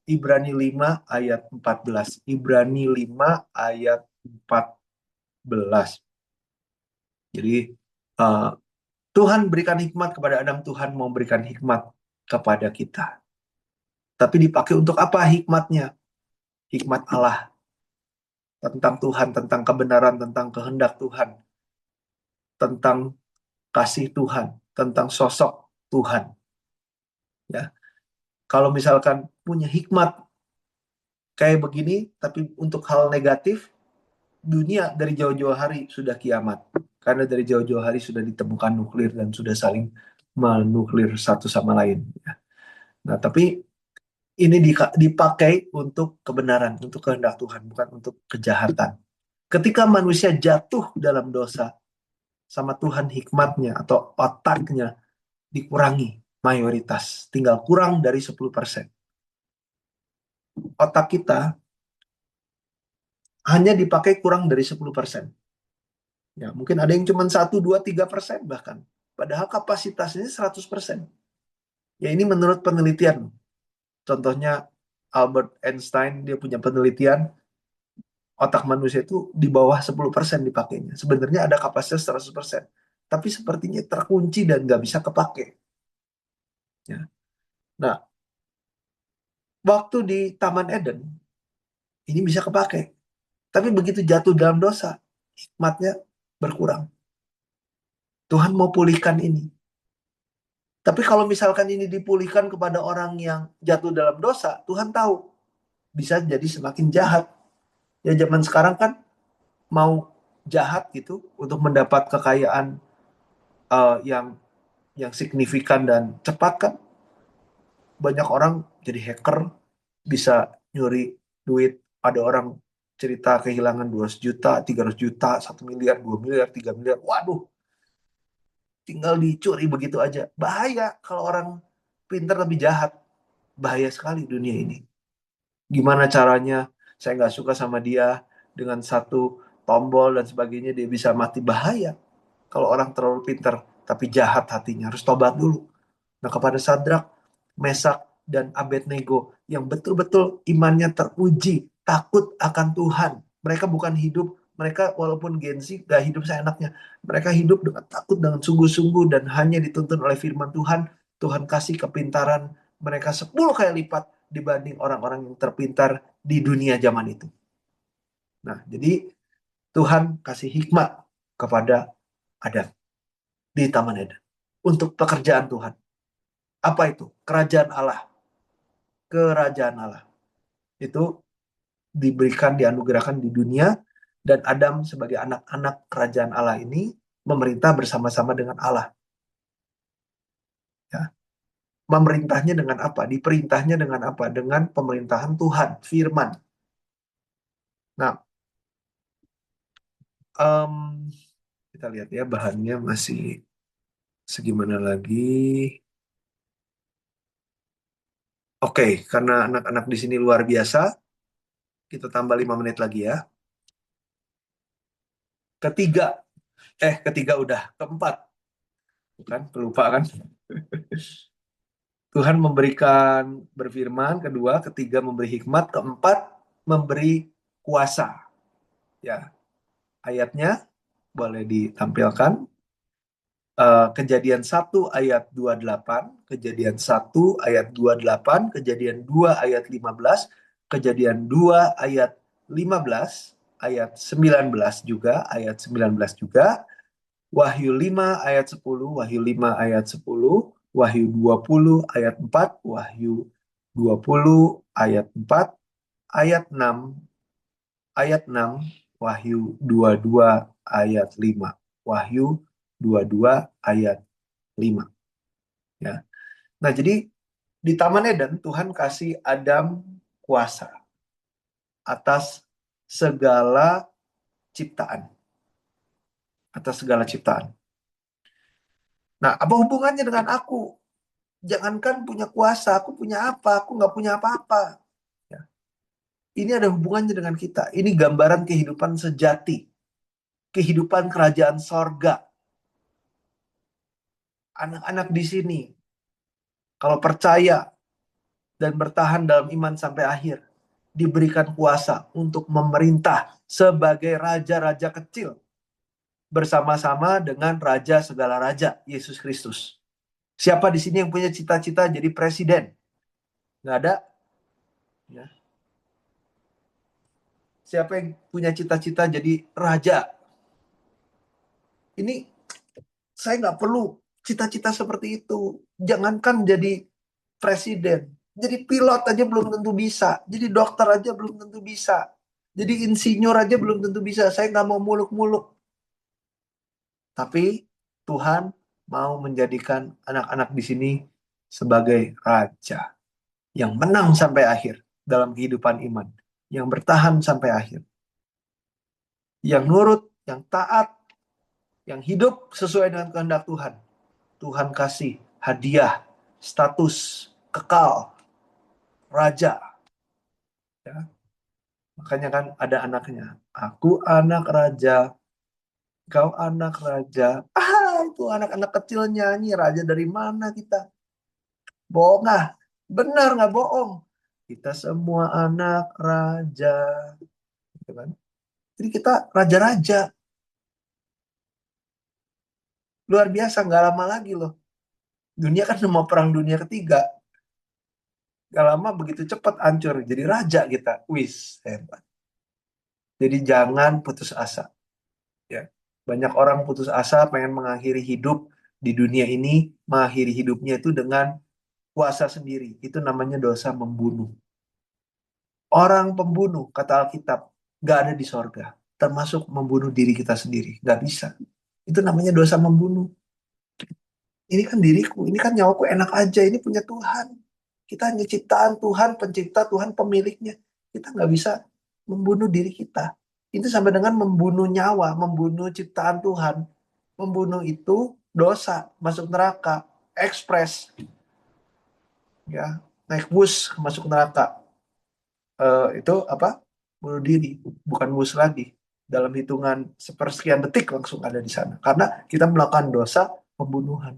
Ibrani 5 ayat 14. Ibrani 5 ayat 14. Jadi uh, Tuhan berikan hikmat kepada Adam, Tuhan mau berikan hikmat kepada kita. Tapi dipakai untuk apa hikmatnya? Hikmat Allah tentang Tuhan, tentang kebenaran, tentang kehendak Tuhan, tentang kasih Tuhan, tentang sosok Tuhan. Ya, kalau misalkan punya hikmat kayak begini, tapi untuk hal negatif, dunia dari jauh-jauh hari sudah kiamat. Karena dari jauh-jauh hari sudah ditemukan nuklir dan sudah saling menuklir satu sama lain. Ya. Nah, tapi ini dipakai untuk kebenaran, untuk kehendak Tuhan, bukan untuk kejahatan. Ketika manusia jatuh dalam dosa, sama Tuhan hikmatnya atau otaknya dikurangi mayoritas, tinggal kurang dari 10%. Otak kita hanya dipakai kurang dari 10%. Ya, mungkin ada yang cuma 1, 2, 3% bahkan. Padahal kapasitasnya 100%. Ya ini menurut penelitian. Contohnya Albert Einstein, dia punya penelitian, otak manusia itu di bawah 10% dipakainya. Sebenarnya ada kapasitas 100%. Tapi sepertinya terkunci dan nggak bisa kepake. Ya. Nah, waktu di Taman Eden, ini bisa kepake. Tapi begitu jatuh dalam dosa, hikmatnya berkurang. Tuhan mau pulihkan ini. Tapi kalau misalkan ini dipulihkan kepada orang yang jatuh dalam dosa, Tuhan tahu bisa jadi semakin jahat. Ya zaman sekarang kan mau jahat gitu untuk mendapat kekayaan yang signifikan dan cepat kan. Banyak orang jadi hacker, bisa nyuri duit. Ada orang cerita kehilangan 200 juta, 300 juta, 1 miliar, 2 miliar, 3 miliar. Waduh, tinggal dicuri begitu aja. Bahaya kalau orang pintar lebih jahat. Bahaya sekali dunia ini. Gimana caranya saya nggak suka sama dia, dengan satu tombol dan sebagainya dia bisa mati. Bahaya kalau orang terlalu pintar tapi jahat hatinya. Harus tobat dulu. Nah, kepada Sadrak, Mesak, dan Abednego yang betul-betul imannya teruji, takut akan Tuhan. Mereka bukan hidup, mereka walaupun gengsi gak hidup seenaknya. Mereka hidup dengan takut, dengan sungguh-sungguh, dan hanya dituntun oleh firman Tuhan. Tuhan kasih kepintaran mereka 10 kali lipat dibanding orang-orang yang terpintar di dunia zaman itu. Nah, jadi Tuhan kasih hikmat kepada Adam di Taman Eden untuk pekerjaan Tuhan. Apa itu? Kerajaan Allah. Kerajaan Allah. Itu diberikan, dianugerahkan di dunia, dan Adam sebagai anak-anak kerajaan Allah ini memerintah bersama-sama dengan Allah. Ya. Memerintahnya dengan apa? Diperintahnya dengan apa? Dengan pemerintahan Tuhan, firman. Nah, em, kita lihat ya bahannya masih segimana lagi. Oke, karena anak-anak di sini luar biasa, kita tambah 5 menit lagi ya. Ketiga, ketiga udah, keempat, bukan? Pelupa kan? Tuhan memberikan berfirman, kedua, ketiga memberi hikmat, keempat memberi kuasa. Ya, ayatnya boleh ditampilkan. Kejadian 1 ayat 28, Kejadian 1 ayat 28, Kejadian 2 ayat 15, Kejadian 2 ayat 15, ayat 19 juga, ayat 19 juga, Wahyu 5 ayat 10, Wahyu 5 ayat 10, Wahyu 20 ayat 4, Wahyu 20 ayat 4, ayat 6, ayat 6, Wahyu 22 ayat 5. Wahyu 22 ayat 5. Ya. Nah, jadi di Taman Eden Tuhan kasih Adam kuasa atas segala ciptaan, atas segala ciptaan. Nah, apa hubungannya dengan aku? Jangankan punya kuasa, aku punya apa? Aku nggak punya apa-apa. Ya. Ini ada hubungannya dengan kita. Ini gambaran kehidupan sejati, kehidupan kerajaan sorga. Anak-anak di sini, kalau percaya dan bertahan dalam iman sampai akhir, diberikan kuasa untuk memerintah sebagai raja-raja kecil bersama-sama dengan raja segala raja, Yesus Kristus. Siapa di sini yang punya cita-cita jadi presiden? Nggak ada. Ya. Siapa yang punya cita-cita jadi raja? Ini saya nggak perlu cita-cita seperti itu. Jangankan jadi presiden, jadi pilot aja belum tentu bisa, jadi dokter aja belum tentu bisa, jadi insinyur aja belum tentu bisa. Saya nggak mau muluk-muluk, tapi Tuhan mau menjadikan anak-anak di sini sebagai raja yang menang sampai akhir dalam kehidupan iman, yang bertahan sampai akhir, yang nurut, yang taat, yang hidup sesuai dengan kehendak Tuhan. Tuhan kasih hadiah, status, kekal, raja. Ya. Makanya kan ada anaknya. Aku anak raja, kau anak raja. Itu anak-anak kecil nyanyi. Raja dari mana kita? Bohong ah. Benar nggak bohong? Kita semua anak raja. Gitu kan? Jadi kita raja-raja. Luar biasa, nggak lama lagi loh. Dunia kan mau perang dunia ketiga. Gak lama begitu cepat hancur. Jadi raja kita. Wis, hebat. Jadi jangan putus asa. Ya. Banyak orang putus asa pengen mengakhiri hidup di dunia ini, mengakhiri hidupnya itu dengan kuasa sendiri. Itu namanya dosa membunuh. Orang pembunuh, kata Alkitab, gak ada di sorga. Termasuk membunuh diri kita sendiri. Gak bisa. Itu namanya dosa membunuh. Ini kan diriku, ini kan nyawaku enak aja, ini punya Tuhan. Kita hanya ciptaan Tuhan, pencipta Tuhan, pemiliknya. Kita nggak bisa membunuh diri kita. Itu sama dengan membunuh nyawa, membunuh ciptaan Tuhan. Membunuh itu dosa, masuk neraka, ekspres, ya, naik bus masuk neraka. Itu apa? Bunuh diri, bukan bus lagi. Dalam hitungan sepersekian detik langsung ada di sana. Karena kita melakukan dosa pembunuhan.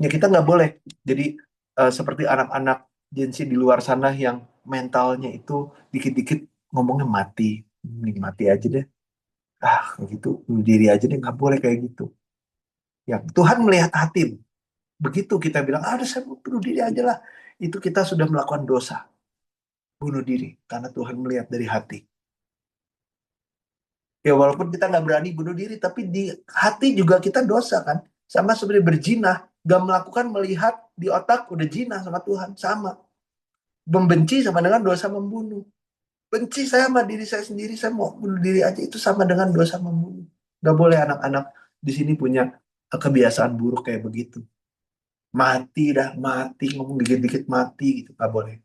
Ya kita nggak boleh jadi seperti anak-anak Gen Z di luar sana yang mentalnya itu dikit-dikit ngomongnya mati. Mati aja deh. Kayak gitu, bunuh diri aja deh. Nggak boleh kayak gitu. Ya, Tuhan melihat hati. Begitu kita bilang, udah saya mau bunuh diri aja lah. Itu kita sudah melakukan dosa. Bunuh diri. Karena Tuhan melihat dari hati. Ya walaupun kita nggak berani bunuh diri, tapi di hati juga kita dosa kan. Sama seperti berzina. Gak melakukan melihat di otak udah zina sama Tuhan. Sama. Membenci sama dengan dosa membunuh. Benci saya sama diri saya sendiri, saya mau bunuh diri aja. Itu sama dengan dosa membunuh. Gak boleh anak-anak di sini punya kebiasaan buruk kayak begitu. Mati dah, mati. Ngomong dikit-dikit mati gitu. Gak boleh.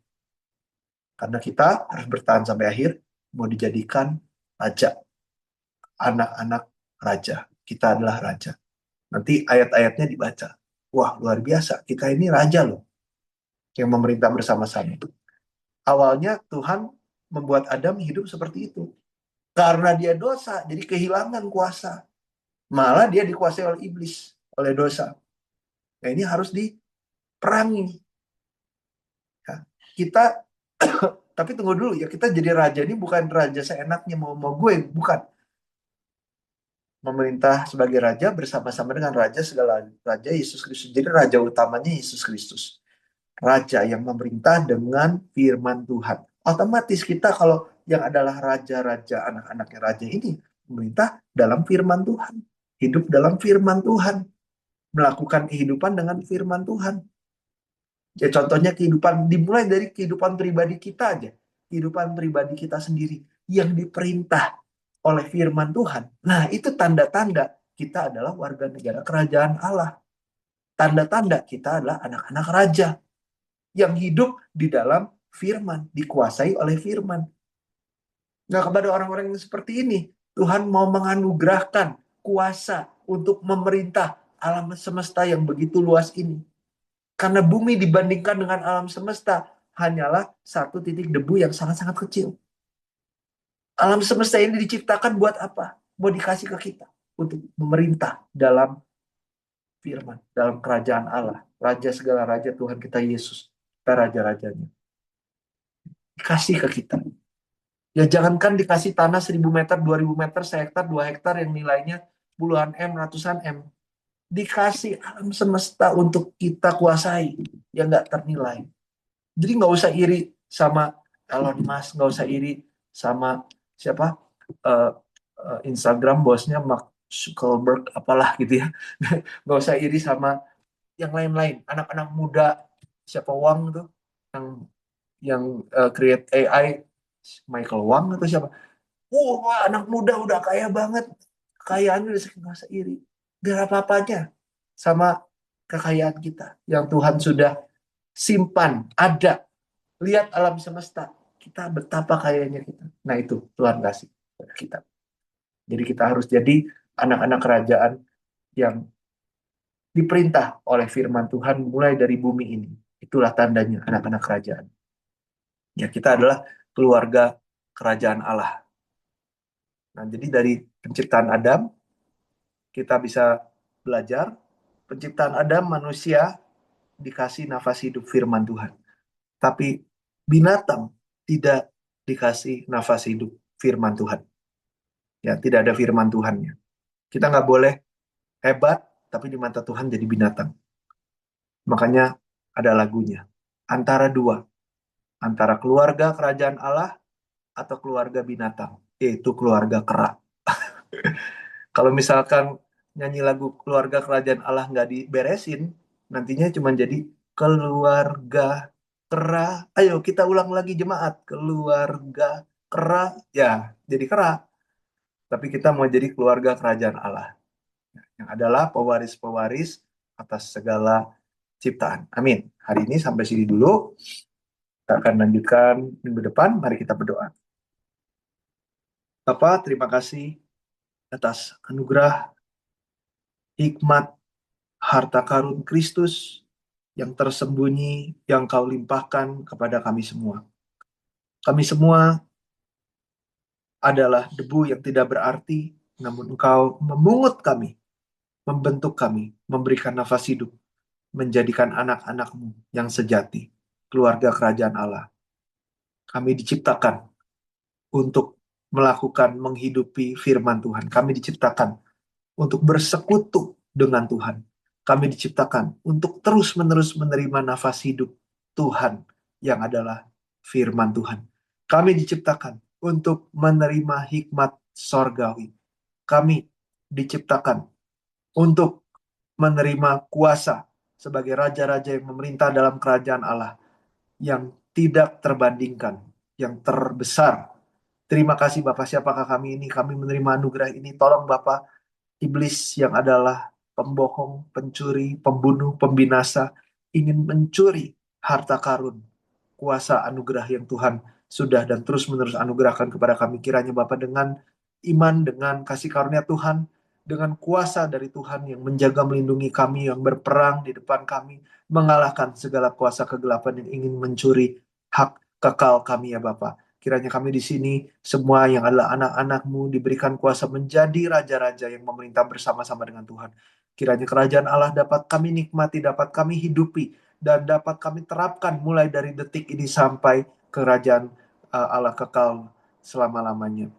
Karena kita harus bertahan sampai akhir. Mau dijadikan raja. Anak-anak raja. Kita adalah raja. Nanti ayat-ayatnya dibaca. Wah, luar biasa. Kita ini raja loh. Yang memerintah bersama-sama. Awalnya Tuhan membuat Adam hidup seperti itu. Karena dia dosa, jadi kehilangan kuasa. Malah dia dikuasai oleh iblis, oleh dosa. Nah ini harus diperangi. Ya. Kita, tapi tunggu dulu ya, kita jadi raja ini bukan raja seenaknya mau gue, bukan. Memerintah sebagai raja bersama-sama dengan raja segala raja Yesus Kristus. Jadi raja utamanya Yesus Kristus. Raja yang memerintah dengan firman Tuhan. Otomatis kita kalau yang adalah raja-raja, anak-anaknya raja ini memerintah dalam firman Tuhan. Hidup dalam firman Tuhan. Melakukan kehidupan dengan firman Tuhan. Ya contohnya kehidupan, dimulai dari kehidupan pribadi kita aja. Kehidupan pribadi kita sendiri yang diperintah oleh firman Tuhan. Nah itu tanda-tanda kita adalah warga negara kerajaan Allah. Tanda-tanda kita adalah anak-anak raja yang hidup di dalam firman, dikuasai oleh firman. Nah, kepada orang-orang yang seperti ini, Tuhan mau menganugerahkan kuasa untuk memerintah alam semesta yang begitu luas ini. Karena bumi dibandingkan dengan alam semesta hanyalah satu titik debu yang sangat-sangat kecil. Alam semesta ini diciptakan buat apa? Mau dikasih ke kita untuk memerintah dalam firman, dalam kerajaan Allah. Raja segala raja Tuhan kita Yesus. Kita raja-rajanya. Dikasih ke kita. Ya jangankan dikasih tanah 1.000 meter, 2.000 meter, sehektar, 2 hektar yang nilainya puluhan M, ratusan M. Dikasih alam semesta untuk kita kuasai yang nggak ternilai. Jadi nggak usah iri sama Elon Musk, nggak usah iri sama siapa uh, Instagram bosnya Mark Zuckerberg apalah gitu ya. Nggak usah iri sama yang lain-lain. Anak-anak muda siapa Wang tuh yang create AI Michael Wang atau siapa. Wah, anak muda udah kaya banget. Kekayaannya udah sekian masa iri. Gak apa-apanya sama kekayaan kita yang Tuhan sudah simpan, ada. Lihat alam semesta. Kita betapa kayanya kita. Nah itu Tuhan kasih kepada kita. Jadi kita harus jadi anak-anak kerajaan yang diperintah oleh firman Tuhan mulai dari bumi ini. Itulah tandanya anak-anak kerajaan. Ya kita adalah keluarga kerajaan Allah. Nah jadi dari penciptaan Adam kita bisa belajar penciptaan Adam manusia dikasih nafas hidup firman Tuhan. Tapi binatang tidak dikasih nafas hidup firman Tuhan. Ya, tidak ada firman Tuhannya. Kita nggak boleh hebat, tapi di mata Tuhan jadi binatang. Makanya ada lagunya. Antara dua. Antara keluarga kerajaan Allah atau keluarga binatang. Yaitu keluarga kera. Kalau misalkan nyanyi lagu keluarga kerajaan Allah nggak diberesin, nantinya cuma jadi keluarga kera. Ayo kita ulang lagi jemaat. Keluarga kera. Ya, jadi kera. Tapi kita mau jadi keluarga kerajaan Allah. Yang adalah pewaris-pewaris atas segala ciptaan. Amin. Hari ini sampai sini dulu. Kita akan lanjutkan minggu depan. Mari kita berdoa. Bapak, terima kasih atas anugerah, hikmat, harta karun Kristus yang tersembunyi, yang Kau limpahkan kepada kami semua. Kami semua adalah debu yang tidak berarti, namun Engkau memungut kami, membentuk kami, memberikan nafas hidup, menjadikan anak-anak-Mu yang sejati, keluarga kerajaan Allah. Kami diciptakan untuk melakukan, menghidupi firman Tuhan. Kami diciptakan untuk bersekutu dengan Tuhan. Kami diciptakan untuk terus-menerus menerima nafas hidup Tuhan yang adalah firman Tuhan. Kami diciptakan untuk menerima hikmat sorgawi. Kami diciptakan untuk menerima kuasa sebagai raja-raja yang memerintah dalam kerajaan Allah yang tidak terbandingkan, yang terbesar. Terima kasih Bapak, siapakah kami ini? Kami menerima anugerah ini. Tolong Bapak, iblis yang adalah pembohong, pencuri, pembunuh, pembinasa, ingin mencuri harta karun, kuasa anugerah yang Tuhan sudah dan terus-menerus anugerahkan kepada kami. Kiranya Bapak dengan iman, dengan kasih karunia Tuhan, dengan kuasa dari Tuhan yang menjaga melindungi kami, yang berperang di depan kami, mengalahkan segala kuasa kegelapan yang ingin mencuri hak kekal kami ya Bapak. Kiranya kami di sini, semua yang adalah anak-anak-Mu diberikan kuasa menjadi raja-raja yang memerintah bersama-sama dengan Tuhan. Kiranya kerajaan Allah dapat kami nikmati, dapat kami hidupi, dan dapat kami terapkan mulai dari detik ini sampai kerajaan Allah kekal selama-lamanya.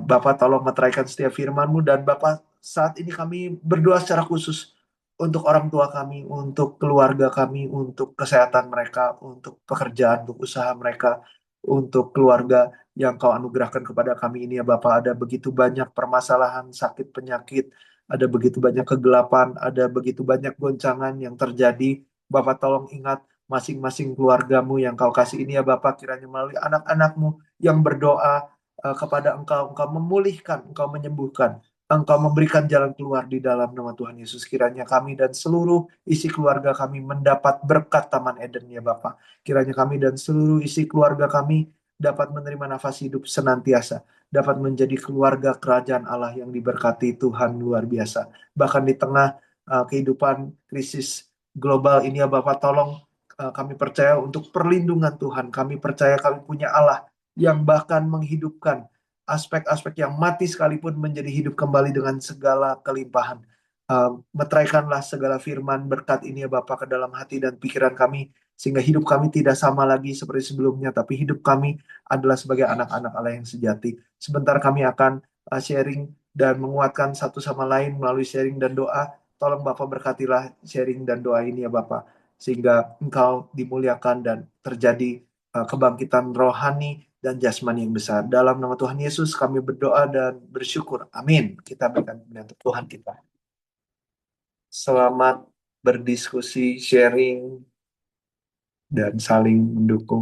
Bapak tolong meteraikan setiap firman-Mu, dan Bapak saat ini kami berdoa secara khusus untuk orang tua kami, untuk keluarga kami, untuk kesehatan mereka, untuk pekerjaan, untuk usaha mereka, untuk keluarga yang Kau anugerahkan kepada kami ini ya Bapak. Ada begitu banyak permasalahan, sakit, penyakit, ada begitu banyak kegelapan, ada begitu banyak goncangan yang terjadi. Bapak tolong ingat masing-masing keluarga-Mu yang Kau kasih ini ya Bapak, kiranya melalui anak-anak-Mu yang berdoa kepada Engkau, Engkau memulihkan, Engkau menyembuhkan, Engkau memberikan jalan keluar di dalam nama Tuhan Yesus. Kiranya kami dan seluruh isi keluarga kami mendapat berkat Taman Eden ya Bapak. Kiranya kami dan seluruh isi keluarga kami dapat menerima nafas hidup senantiasa, dapat menjadi keluarga kerajaan Allah yang diberkati Tuhan luar biasa. Bahkan di tengah kehidupan krisis global ini ya Bapak, tolong kami percaya untuk perlindungan Tuhan. Kami percaya kami punya Allah yang bahkan menghidupkan aspek-aspek yang mati sekalipun menjadi hidup kembali dengan segala kelimpahan. Meteraikanlah segala firman berkat ini ya Bapak ke dalam hati dan pikiran kami, sehingga hidup kami tidak sama lagi seperti sebelumnya, tapi hidup kami adalah sebagai anak-anak Allah yang sejati. Sebentar kami akan sharing dan menguatkan satu sama lain melalui sharing dan doa. Tolong Bapak berkatilah sharing dan doa ini ya Bapak, sehingga Engkau dimuliakan dan terjadi kebangkitan rohani dan jasmani yang besar. Dalam nama Tuhan Yesus kami berdoa dan bersyukur. Amin. Kita berikan kemuliaan untuk Tuhan kita. Selamat berdiskusi, sharing, dan saling mendukung.